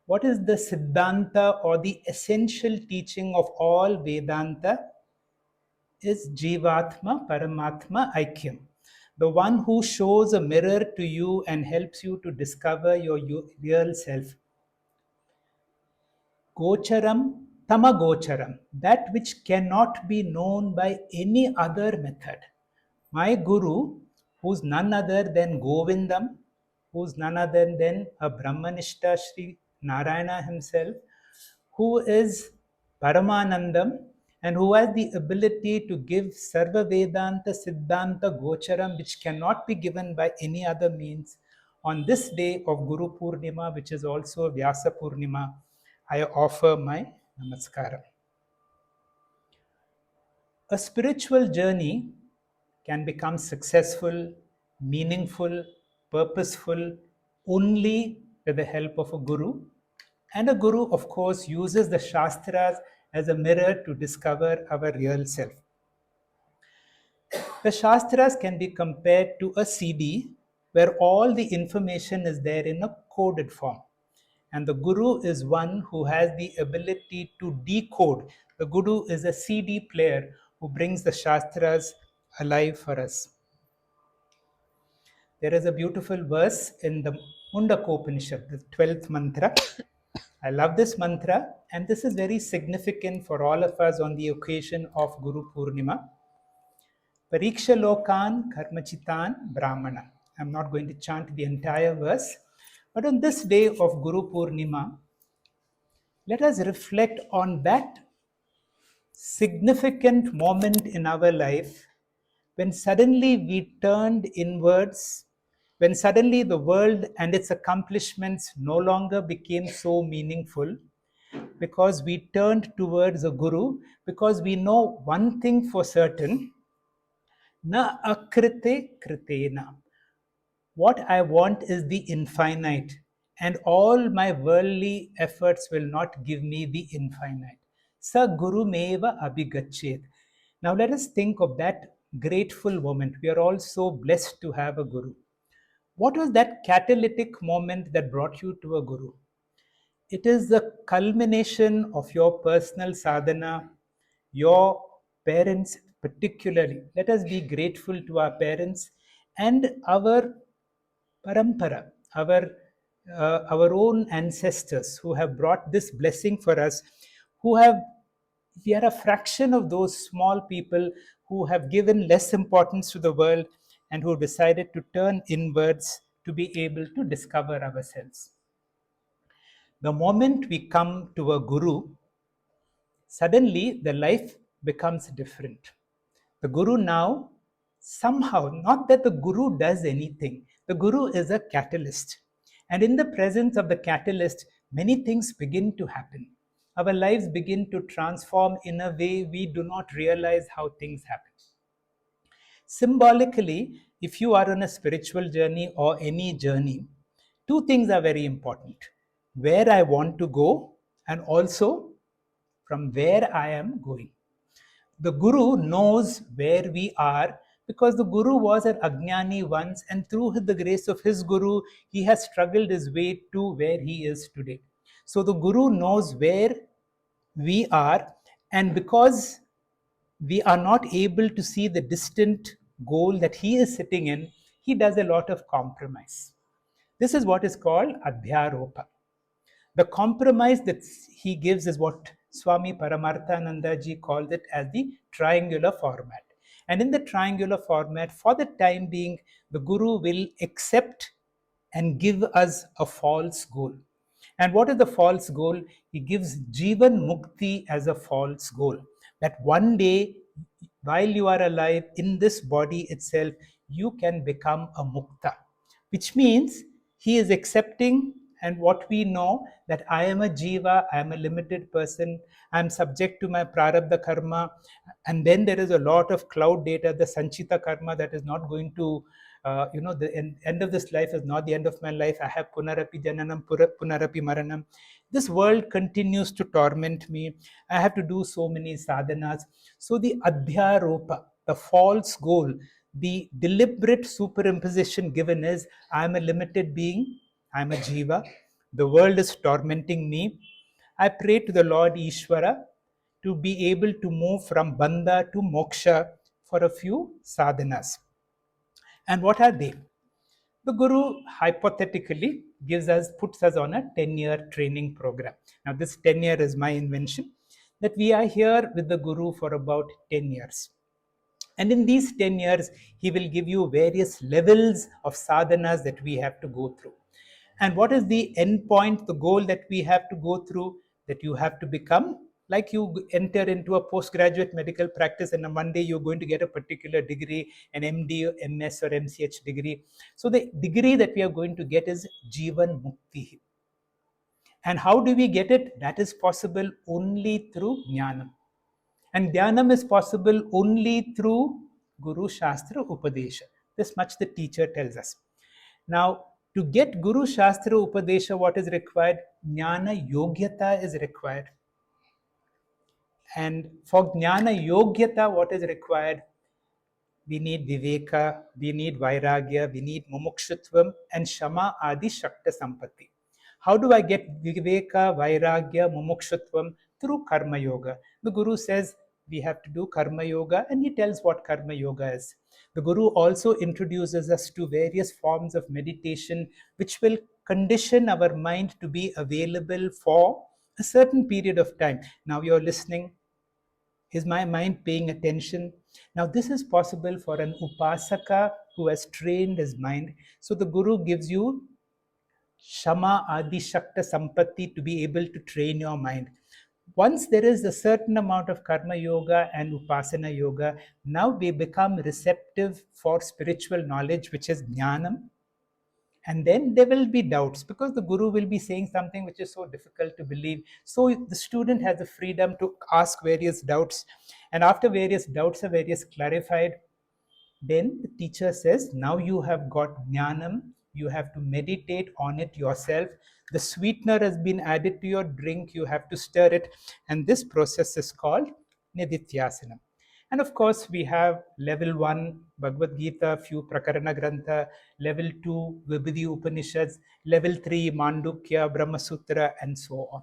What is the Siddhanta or the essential teaching of all Vedanta? Is Jivatma Paramatma Aikyam. The one who shows a mirror to you and helps you to discover your real self. Gocharam Tamagocharam, that which cannot be known by any other method. My Guru, who's none other than Govindam, who's none other than a Brahmanishta Sri Narayana himself, who is Paramanandam, and who has the ability to give Sarva Vedanta Siddhanta Gocharam, which cannot be given by any other means. On this day of Guru Poornima, which is also Vyasa Poornima, I offer my Namaskaram. A spiritual journey can become successful, meaningful, purposeful only with the help of a guru. And a guru, of course, uses the Shastras as a mirror to discover our real self. The Shastras can be compared to a CD where all the information is there in a coded form. And the Guru is one who has the ability to decode. The Guru is a CD player who brings the Shastras alive for us. There is a beautiful verse in the Mundakopanishad, the 12th mantra. I love this mantra, and this is very significant for all of us on the occasion of Guru Poornima. Pariksha Lokan Karmachitan Brahmana. I'm not going to chant the entire verse, but on this day of Guru Poornima, let us reflect on that significant moment in our life when suddenly we turned inwards, when suddenly the world and its accomplishments no longer became so meaningful, because we turned towards a guru, because we know one thing for certain, na akrite kritena. What I want is the infinite, and all my worldly efforts will not give me the infinite. Sa guru meva abhigachet. Now let us think of that grateful moment. We are all so blessed to have a guru. What was that catalytic moment that brought you to a guru? It is the culmination of your personal sadhana, your parents particularly. Let us be grateful to our parents and our parampara, our own ancestors who have brought this blessing for us, who have, we are a fraction of those small people who have given less importance to the world and who decided to turn inwards to be able to discover ourselves. The moment we come to a guru, suddenly the life becomes different. The guru now, somehow, not that the guru does anything, the guru is a catalyst. And in the presence of the catalyst, many things begin to happen. Our lives begin to transform in a way we do not realize how things happen. Symbolically, if you are on a spiritual journey or any journey, two things are very important: where I want to go, and also from where I am going. The Guru knows where we are because the Guru was an Ajnani once, and through the grace of his Guru, he has struggled his way to where he is today. So the Guru knows where we are, and because we are not able to see the distant goal that he is sitting in, he does a lot of compromise. This is what is called Adyaropa. The compromise that he gives is what Swami Paramarthananda ji called it as the triangular format. And in the triangular format, for the time being, the Guru will accept and give us a false goal. And what is the false goal? He gives Jivan Mukti as a false goal. That one day, while you are alive in this body itself, you can become a Mukta. Which means he is accepting, and what we know, that I am a jiva, I am a limited person, I am subject to my prarabdha karma, and then there is a lot of cloud data, the sanchita karma that is not going to, the end of this life is not the end of my life. I have punarapi jananam, punarapi maranam. This world continues to torment me. I have to do so many sadhanas. So the adhyaropa, the false goal, the deliberate superimposition given is, I am a limited being, I am a jiva, the world is tormenting me. I pray to the Lord Ishvara to be able to move from bandha to moksha for a few sadhanas. And what are they? The Guru hypothetically puts us on a 10-year training program. Now this 10-year is my invention, that we are here with the Guru for about 10 years. And in these 10 years, he will give you various levels of sadhanas that we have to go through. And what is the end point, the goal that we have to go through? That you have to become Like you enter into a postgraduate medical practice and one day you're going to get a particular degree, an MD, MS or MCH degree. So the degree that we are going to get is Jivan Mukti. And how do we get it? That is possible only through Jnanam. And Jnanam is possible only through Guru Shastra Upadesha. This much the teacher tells us. Now, to get Guru Shastra Upadesha, what is required? Jnana Yogyata is required. And for Jnana Yogyata, what is required? We need Viveka, we need Vairagya, we need Mumukshutvam and Shama Adi Shakta Sampatti. How do I get Viveka, Vairagya, Mumukshutvam? Through Karma Yoga. The Guru says we have to do Karma Yoga and he tells what Karma Yoga is. The Guru also introduces us to various forms of meditation which will condition our mind to be available for a certain period of time. Now you're listening. Is my mind paying attention? Now, this is possible for an upasaka who has trained his mind. So, the Guru gives you Shama Adi Shakta Sampatti to be able to train your mind. Once there is a certain amount of Karma Yoga and Upasana Yoga, now we become receptive for spiritual knowledge, which is Jnanam. And then there will be doubts because the Guru will be saying something which is so difficult to believe. So the student has the freedom to ask various doubts. And after various doubts are various clarified, then the teacher says, now you have got Jnanam, you have to meditate on it yourself. The sweetener has been added to your drink, you have to stir it. And this process is called Nidityasanam. And of course, we have level 1, Bhagavad Gita, few Prakarana Grantha, level 2, Vibhuti Upanishads, level 3, Mandukya, Brahma Sutra, and so on.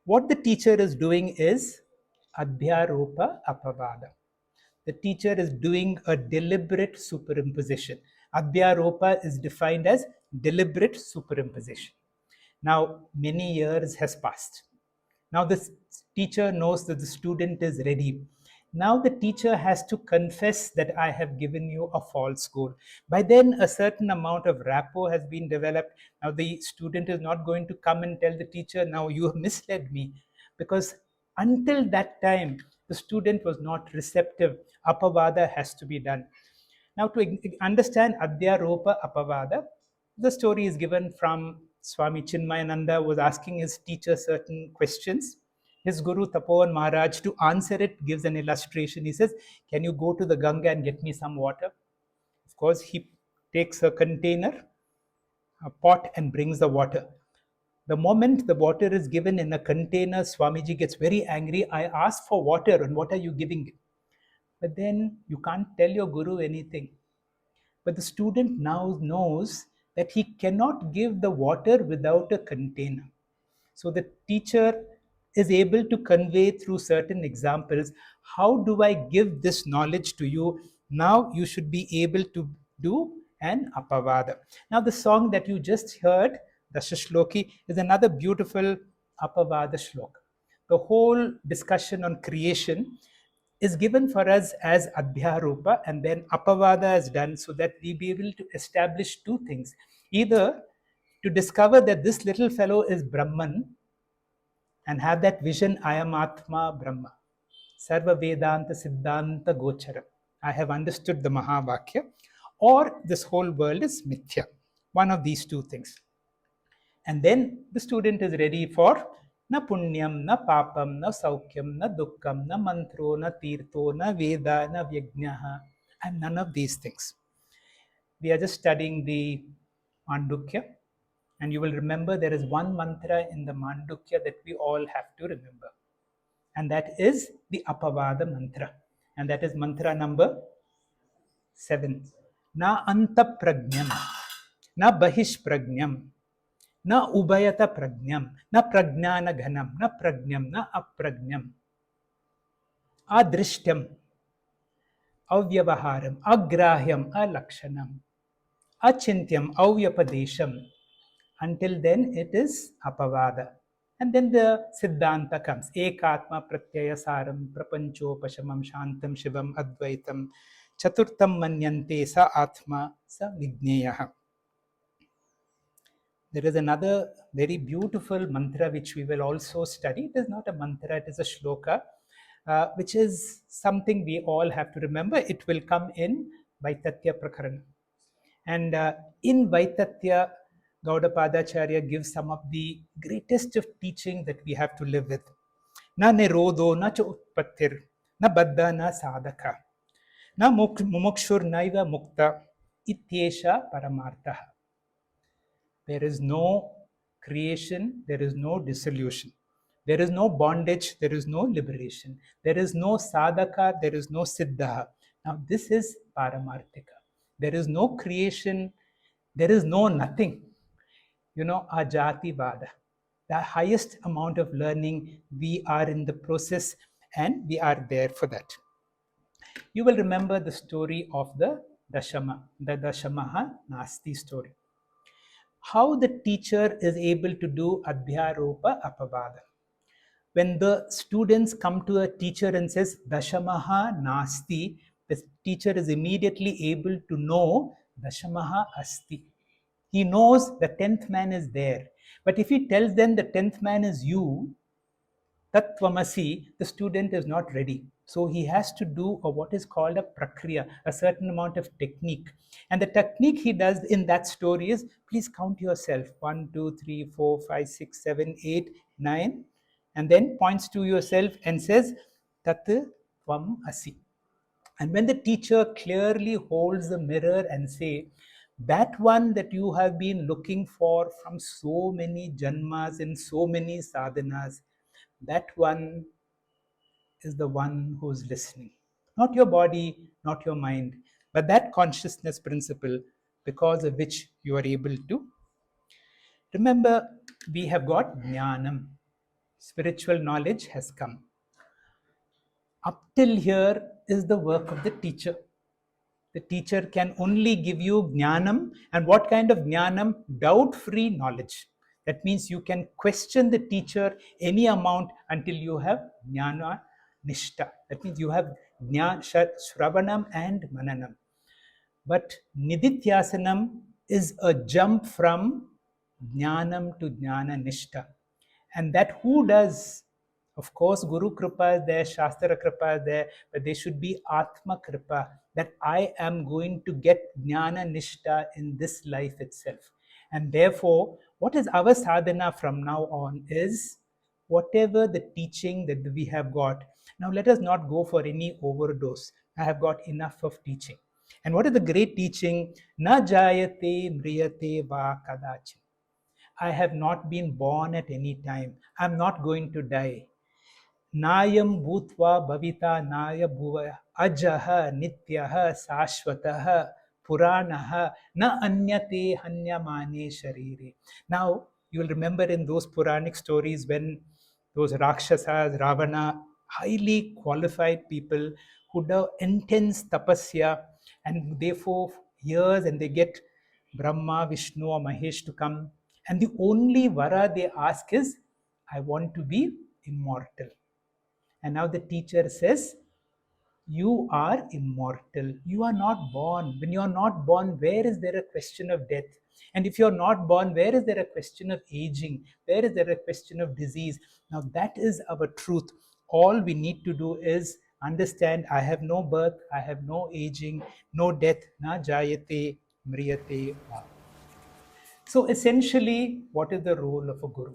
What the teacher is doing is Adyaropa Apavada. The teacher is doing a deliberate superimposition. Adyaropa is defined as deliberate superimposition. Now, many years has passed. Now the teacher knows that the student is ready. Now the teacher has to confess that I have given you a false goal. By then a certain amount of rapport has been developed. Now the student is not going to come and tell the teacher, now you have misled me. Because until that time, the student was not receptive. Apavada has to be done. Now to understand Adyaropa Apavada, the story is given from Swami Chinmayananda was asking his teacher certain questions. His Guru Tapovan Maharaj, to answer it, gives an illustration. He says, can you go to the Ganga and get me some water? Of course, he takes a container, a pot, and brings the water. The moment the water is given in a container, Swamiji gets very angry. I asked for water, and what are you giving? But then you can't tell your Guru anything. But the student now knows that he cannot give the water without a container. So the teacher is able to convey through certain examples, how do I give this knowledge to you? Now you should be able to do an apavada. Now the song that you just heard, Dasha Shloki, is another beautiful apavada shloka. The whole discussion on creation is given for us as Adyaropa, and then Apavada is done so that we be able to establish two things. Either to discover that this little fellow is Brahman and have that vision, I am Atma Brahma. Sarva Vedanta Siddhanta Gochara. I have understood the Mahavakya. Or this whole world is Mithya. One of these two things. And then the student is ready for na punyam, na papam, na saukyam, na dukkham, na mantro, na tirtho, na veda, na vyajnaha, and none of these things. We are just studying the Mandukya, and you will remember there is one mantra in the Mandukya that we all have to remember, and that is the Apavada mantra, and that is mantra number 7. Na anta prajnam, na bahish prajnam, na ubayata prajnam, na prajnana ghanam, na prajnam, na aprajnam, adrishtyam, avyavaharam, agrahyam, alakshanam, achintyam, avyapadesham. Until then, it is apavada. And then the Siddhanta comes. Ekatma pratyaya saram prapanchopashamam shantam shivam advaitam chaturtam manyante sa atma sa vigneyaha. There is another very beautiful mantra which we will also study. It is not a mantra, it is a shloka, which is something we all have to remember. It will come in Vaitatya Prakarana. And in Vaitatya, Gaudapadacharya gives some of the greatest of teaching that we have to live with. Na nirodho, na cha utpattir, na baddha, na sadhaka, na mumukshur naiva mukta, ityesha paramartha. There is no creation, there is no dissolution. There is no bondage, there is no liberation. There is no sadhaka, there is no siddha. Now, this is paramarthika. There is no creation, there is no nothing. Ajati vada. The highest amount of learning, we are in the process and we are there for that. You will remember the story of the Dashamaha Nasti story. How the teacher is able to do Adyaropa Apavada. When the students come to a teacher and says Dashamaha Nasti, the teacher is immediately able to know Dashamaha Asti. He knows the 10th man is there. But if he tells them the 10th man is you, Tattvamasi, the student is not ready. So he has to do what is called a prakriya, a certain amount of technique. And the technique he does in that story is, please count yourself, 1, 2, 3, 4, 5, 6, 7, 8, 9, and then points to yourself and says, Tat Tvam Asi. And when the teacher clearly holds the mirror and say, that one that you have been looking for from so many janmas and so many sadhanas, that one is the one who is listening. Not your body, not your mind, but that consciousness principle because of which you are able to. Remember, we have got Jnanam. Spiritual knowledge has come. Up till here is the work of the teacher. The teacher can only give you Jnanam. And what kind of Jnanam? Doubt-free knowledge. That means you can question the teacher any amount until you have Jnana Nishta. That means you have Shravanam and Mananam. But Nidityasanam is a jump from Jnanam to Jnana Nishta. And that who does? Of course, Guru Kripa is there, Shastra Kripa is there, but there should be Atma Kripa, that I am going to get Jnana Nishta in this life itself. And therefore, what is our sadhana from now on is whatever the teaching that we have got. Now, let us not go for any overdose. I have got enough of teaching. And what is the great teaching? Na jayate mriyate va kadachin. I have not been born at any time. I am not going to die. Nayam bhutva bhavita naya bhuva ajaha nityaha sashvataha puranaha na anyate hanyamane sharire. Now, you will remember in those Puranic stories when those Rakshasas, Ravana, highly qualified people who do intense tapasya and they for years and they get Brahma, Vishnu or Mahesh to come. And the only vara they ask is, I want to be immortal. And now the teacher says, you are immortal. You are not born. When you are not born, where is there a question of death? And if you are not born, where is there a question of aging? Where is there a question of disease? Now that is our truth. All we need to do is understand, I have no birth, I have no aging, no death, na jayate mriyate va. So essentially, what is the role of a guru?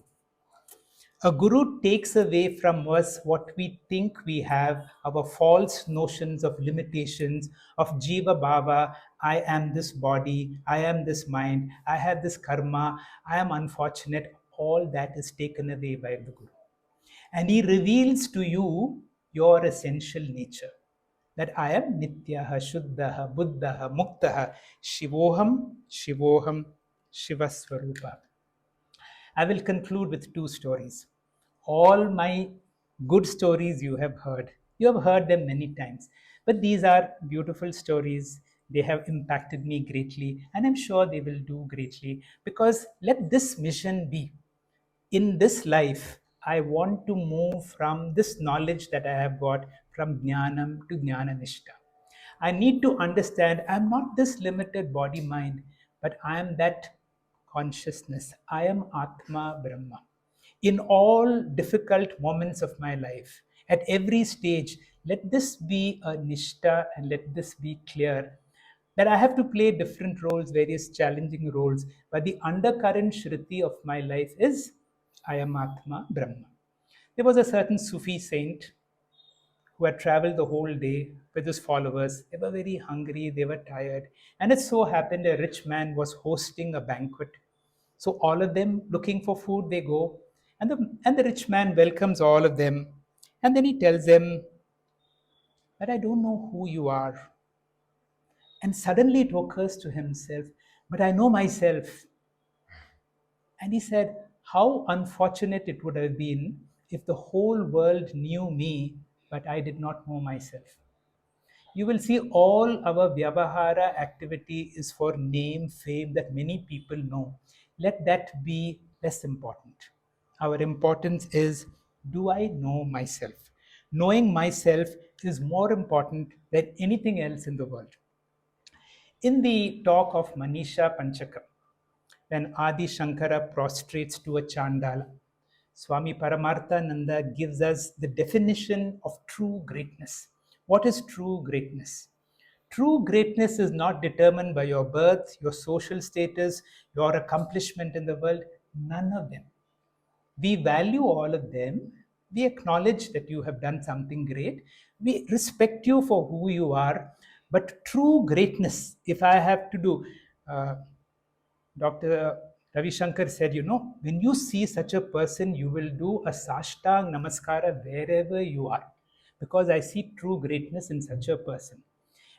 A guru takes away from us what we think we have, our false notions of limitations, of jiva bhava. I am this body, I am this mind, I have this karma, I am unfortunate. All that is taken away by the guru. And he reveals to you your essential nature. That I am nityaha, shuddhaha, buddhaha, muktaha, shivoham, shivoham, shivasvarupa. I will conclude with two stories. All my good stories you have heard. You have heard them many times. But these are beautiful stories. They have impacted me greatly. And I'm sure they will do greatly. Because let this mission be. In this life, I want to move from this knowledge that I have got from Jnanam to Jnana Nishta. I need to understand I'm not this limited body mind, but I am that consciousness. I am Atma Brahma. In all difficult moments of my life, at every stage, let this be a Nishta and let this be clear that I have to play different roles, various challenging roles, but the undercurrent Shruti of my life is I am Atma Brahma. There was a certain Sufi saint who had traveled the whole day with his followers. They were very hungry, they were tired, and it so happened a rich man was hosting a banquet. So all of them looking for food, they go, and the rich man welcomes all of them, and then he tells them that I don't know who you are. And suddenly it occurs to himself, but I know myself. And he said, how unfortunate it would have been if the whole world knew me, but I did not know myself. You will see all our Vyavahara activity is for name, fame that many people know. Let that be less important. Our importance is, do I know myself? Knowing myself is more important than anything else in the world. In the talk of Manisha Panchakam, when Adi Shankara prostrates to a Chandala, Swami Paramarthananda gives us the definition of true greatness. What is true greatness? True greatness is not determined by your birth, your social status, your accomplishment in the world, none of them. We value all of them. We acknowledge that you have done something great. We respect you for who you are. But true greatness, if I have to do, Dr. Ravi Shankar said, when you see such a person, you will do a Sashtang Namaskara wherever you are, because I see true greatness in such a person.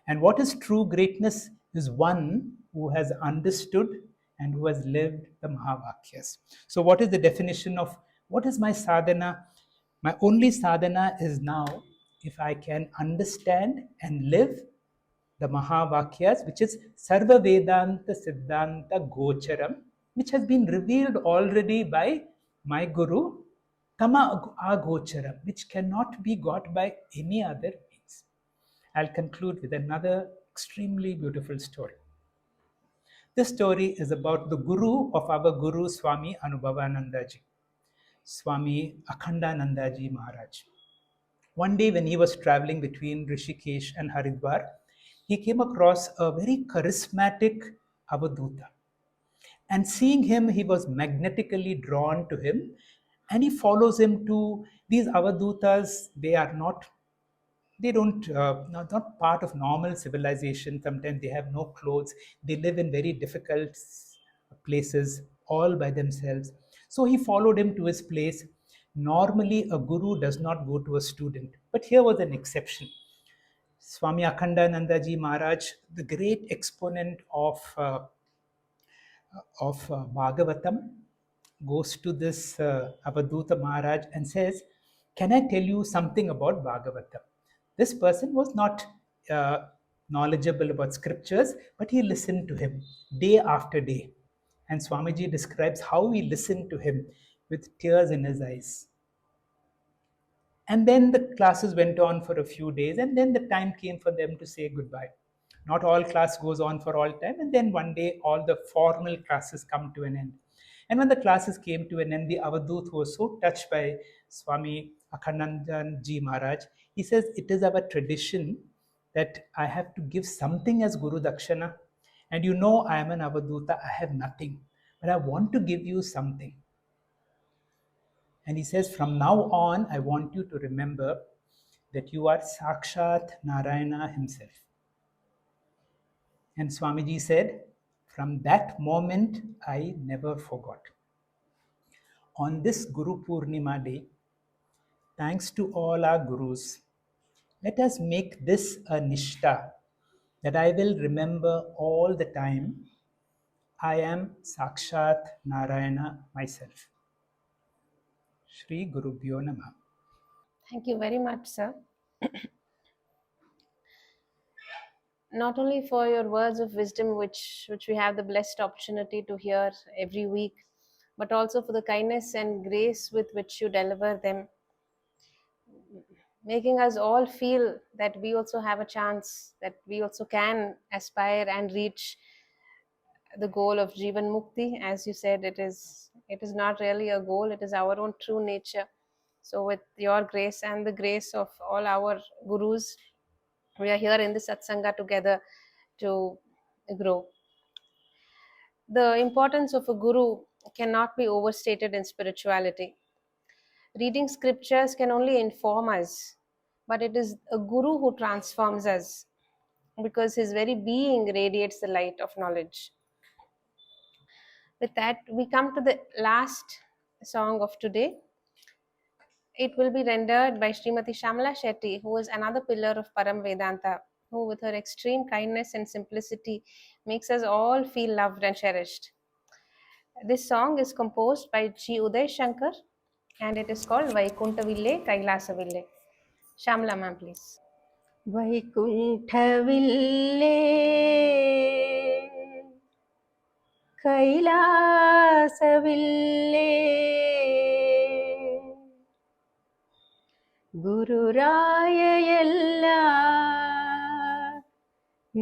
And what is true greatness is one who has understood and who has lived the Mahavakyas. So, what is the definition of what is my sadhana? My only sadhana is now if I can understand and live the Mahavakyas, which is Sarva Vedanta Siddhanta Gocharam, which has been revealed already by my Guru, Tama Agocharam, which cannot be got by any other means. I'll conclude with another extremely beautiful story. This story is about the Guru of our Guru, Swami Anubhavanandaji, Swami Akhandanandaji Maharaj. One day, when he was traveling between Rishikesh and Haridwar, he came across a very charismatic Avaduta. And seeing him, he was magnetically drawn to him, and he follows him to these Avadutas. They don't, not part of normal civilization. Sometimes they have no clothes. They live in very difficult places all by themselves. So he followed him to his place. Normally, a guru does not go to a student, but here was an exception. Swami Akhandanandaji Maharaj, the great exponent of Bhagavatam, goes to this Avaduta Maharaj and says, can I tell you something about Bhagavatam? This person was not knowledgeable about scriptures, but he listened to him day after day. And Swamiji describes how he listened to him with tears in his eyes. And then the classes went on for a few days, and then the time came for them to say goodbye. Not all class goes on for all time, and then one day all the formal classes come to an end. And when the classes came to an end, the Avadut was so touched by Swami Akhandanji Maharaj, he says, it is our tradition that I have to give something as Guru Dakshana. And you know I am an Avaduta, I have nothing, but I want to give you something. And he says, from now on, I want you to remember that you are Sakshat Narayana himself. And Swamiji said, from that moment, I never forgot. On this Guru Poornima day, thanks to all our Gurus, let us make this a Nishta that I will remember all the time. I am Sakshat Narayana myself. Shri Guru Bhyo Namah. Thank you very much, sir. Not only for your words of wisdom, which we have the blessed opportunity to hear every week, but also for the kindness and grace with which you deliver them, making us all feel that we also have a chance, that we also can aspire and reach the goal of Jivan Mukti. As you said, it is not really a goal, it is our own true nature. So with your grace and the grace of all our gurus, we are here in the satsanga together to grow. The importance of a guru cannot be overstated in spirituality. Reading scriptures can only inform us, but it is a guru who transforms us, because his very being radiates the light of knowledge. With that, we come to the last song of today. It will be rendered by Srimati Shamala Shetty, who is another pillar of Param Vedanta, who with her extreme kindness and simplicity makes us all feel loved and cherished. This song is composed by G. Uday Shankar and it is called Vaikuntaville Kailasaville. Shamala ma'am, please. ವೈಕುಂಠವಿಲ್ಲೇ ಕೈಲಾಸವಿಲ್ಲೇ Gururaya ಎಲ್ಲ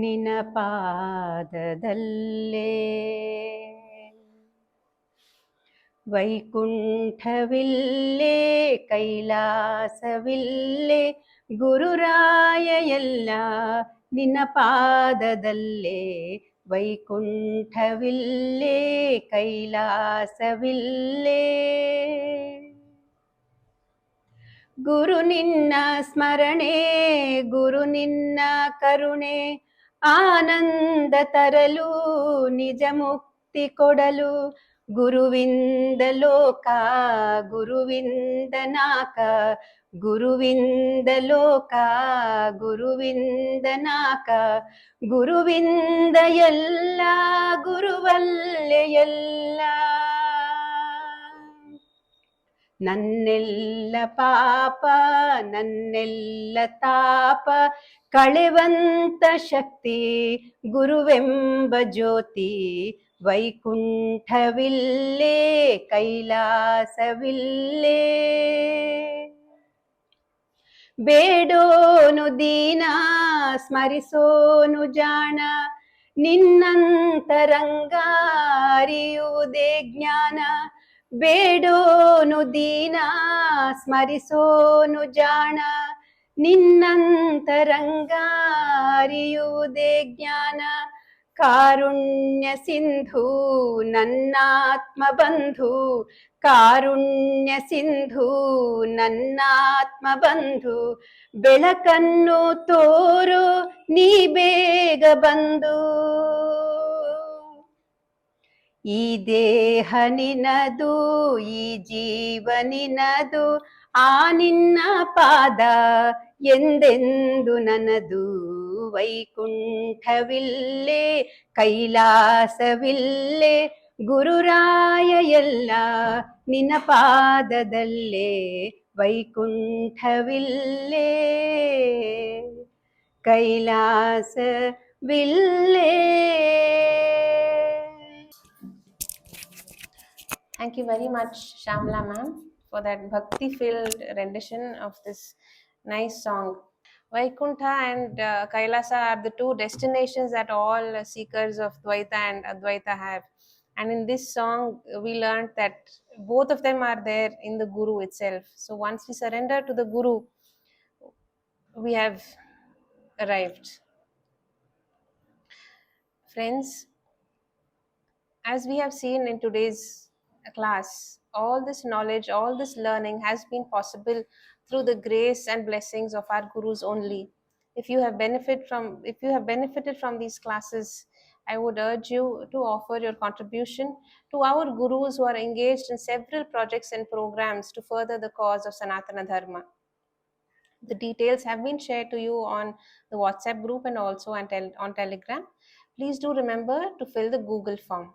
ನಿನ ಪಾದದಲ್ಲೇ ವೈಕುಂಠವಿಲ್ಲೇ ಕೈಲಾಸವಿಲ್ಲೇ ಗುರುರಾಯ ಎಲ್ಲ ನಿನ್ನ ಪಾದದಲ್ಲೇ ವೈಕುಂಠವಿಲ್ಲೇ ಕೈಲಾಸವಿಲ್ಲೇ ಗುರು ನಿನ್ನ ಸ್ಮರಣೆ ಗುರು ನಿನ್ನ ಕರುಣೆ ಆನಂದ ತರಲು ನಿಜ ಮುಕ್ತಿ ಕೊಡಲು ಗುರುವಿಂದ ಲೋಕ ಗುರುವಿಂದ ನಾಕ ಗುರುವಿಂದ ಲೋಕ ಗುರುವಿಂದ ನಾಕ ಗುರುವಿಂದ ಎಲ್ಲ ಗುರುವಲ್ಲೇ ಎಲ್ಲ ನನ್ನೆಲ್ಲ ಪಾಪ ನನ್ನೆಲ್ಲ ತಾಪ ಕಳೆವಂತ ಶಕ್ತಿ ಗುರುವೆಂಬ ಜ್ಯೋತಿ ವೈಕುಂಠವಿಲ್ಲೇ ಕೈಲಾಸವಿಲ್ಲೇ ಬೇಡೋನು ದೀನ ಸ್ಮರಿಸೋನು ಜಾಣ ನಿನ್ನಂತರಂಗ ಅರಿಯುವುದೇ ಜ್ಞಾನ ಬೇಡೋನು ದೀನ ಸ್ಮರಿಸೋನು ಜಾಣ ನಿನ್ನಂತರಂಗ ಅರಿಯುವುದೇ ಜ್ಞಾನ ಕಾರುಣ್ಯ ಸಿಂಧು ನನ್ನಾತ್ಮ ಬಂಧು ಕಾರುಣ್ಯ ಸಿಂಧು ನನ್ನಾತ್ಮ ಬಂಧು ಬೆಳಕನ್ನು ತೋರು ನೀ ಬೇಗ ಬಂದು ಈ ದೇಹ ನಿನದು ಈ ಜೀವ ನಿನದು ಆ ನಿನ್ನ ಪಾದ ಎಂದೆಂದು ನನದು ವೈಕುಂಠವಿಲ್ಲೇ ಕೈಲಾಸವಿಲ್ಲೇ ಗುರುರಾಯ ಎಲ್ಲ ನಿನ್ನ ಪಾದದಲ್ಲೇ ವೈಕುಂಠವಿಲ್ಲೇ ಕೈಲಾಸವಿಲ್ಲೇ. Thank you very much, Shamla ma'am, for that bhakti-filled rendition of this nice song. Vaikuntha and Kailasa are the two destinations that all seekers of Dvaita and Advaita have. And in this song, we learned that both of them are there in the Guru itself. So once we surrender to the Guru, we have arrived. Friends, as we have seen in today's class, all this knowledge, all this learning has been possible through the grace and blessings of our gurus only. If you have benefited from these classes, I would urge you to offer your contribution to our gurus who are engaged in several projects and programs to further the cause of Sanatana Dharma. The details have been shared to you on the WhatsApp group and also on Telegram. Please do remember to fill the Google form.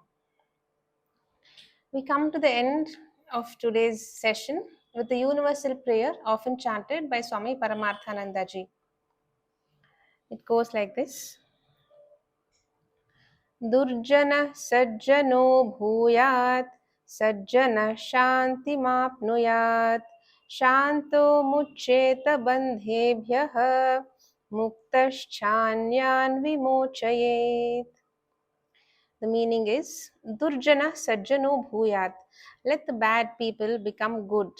We come to the end of today's session with the universal prayer often chanted by Swami Paramarthananda ji. It goes like this. Durjana sajjano bhuyat sajjana shanti mapnuyat shanto muccheta bandhebhyah muktaschanyan vimochayet. The meaning is Durjana Sajjano Bhuyat. Let the bad people become good.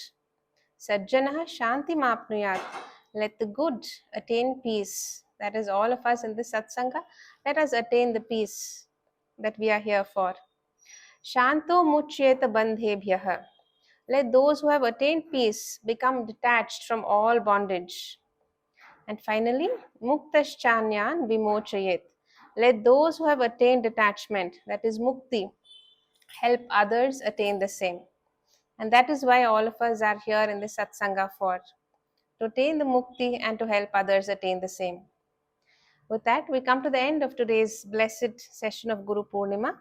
Sajjanah Shanti Mapnuyat. Let the good attain peace. That is, all of us in this satsanga, let us attain the peace that we are here for. Shanto Muchyeta Bandhebhyah. Let those who have attained peace become detached from all bondage. And finally, Muktaschanyan Vimochayet. Let those who have attained detachment, that is mukti, help others attain the same. And that is why all of us are here in this satsanga for, to attain the mukti and to help others attain the same. With that, we come to the end of today's blessed session of Guru Poornima.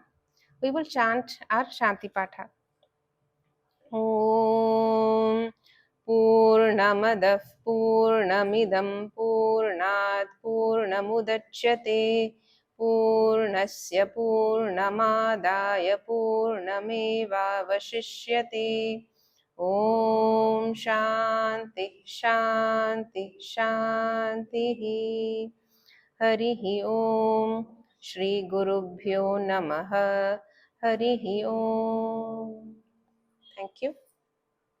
We will chant our Shanti Patha. Om Purnamadah Purnamidam Purnat Purnamudachyate Purnasya Purnamadaya Purnameva Vashishyate. Om Shanti Shanti Shanti. Harihi Om. Shri Gurubhyo Namaha. Harihi Om. Thank you.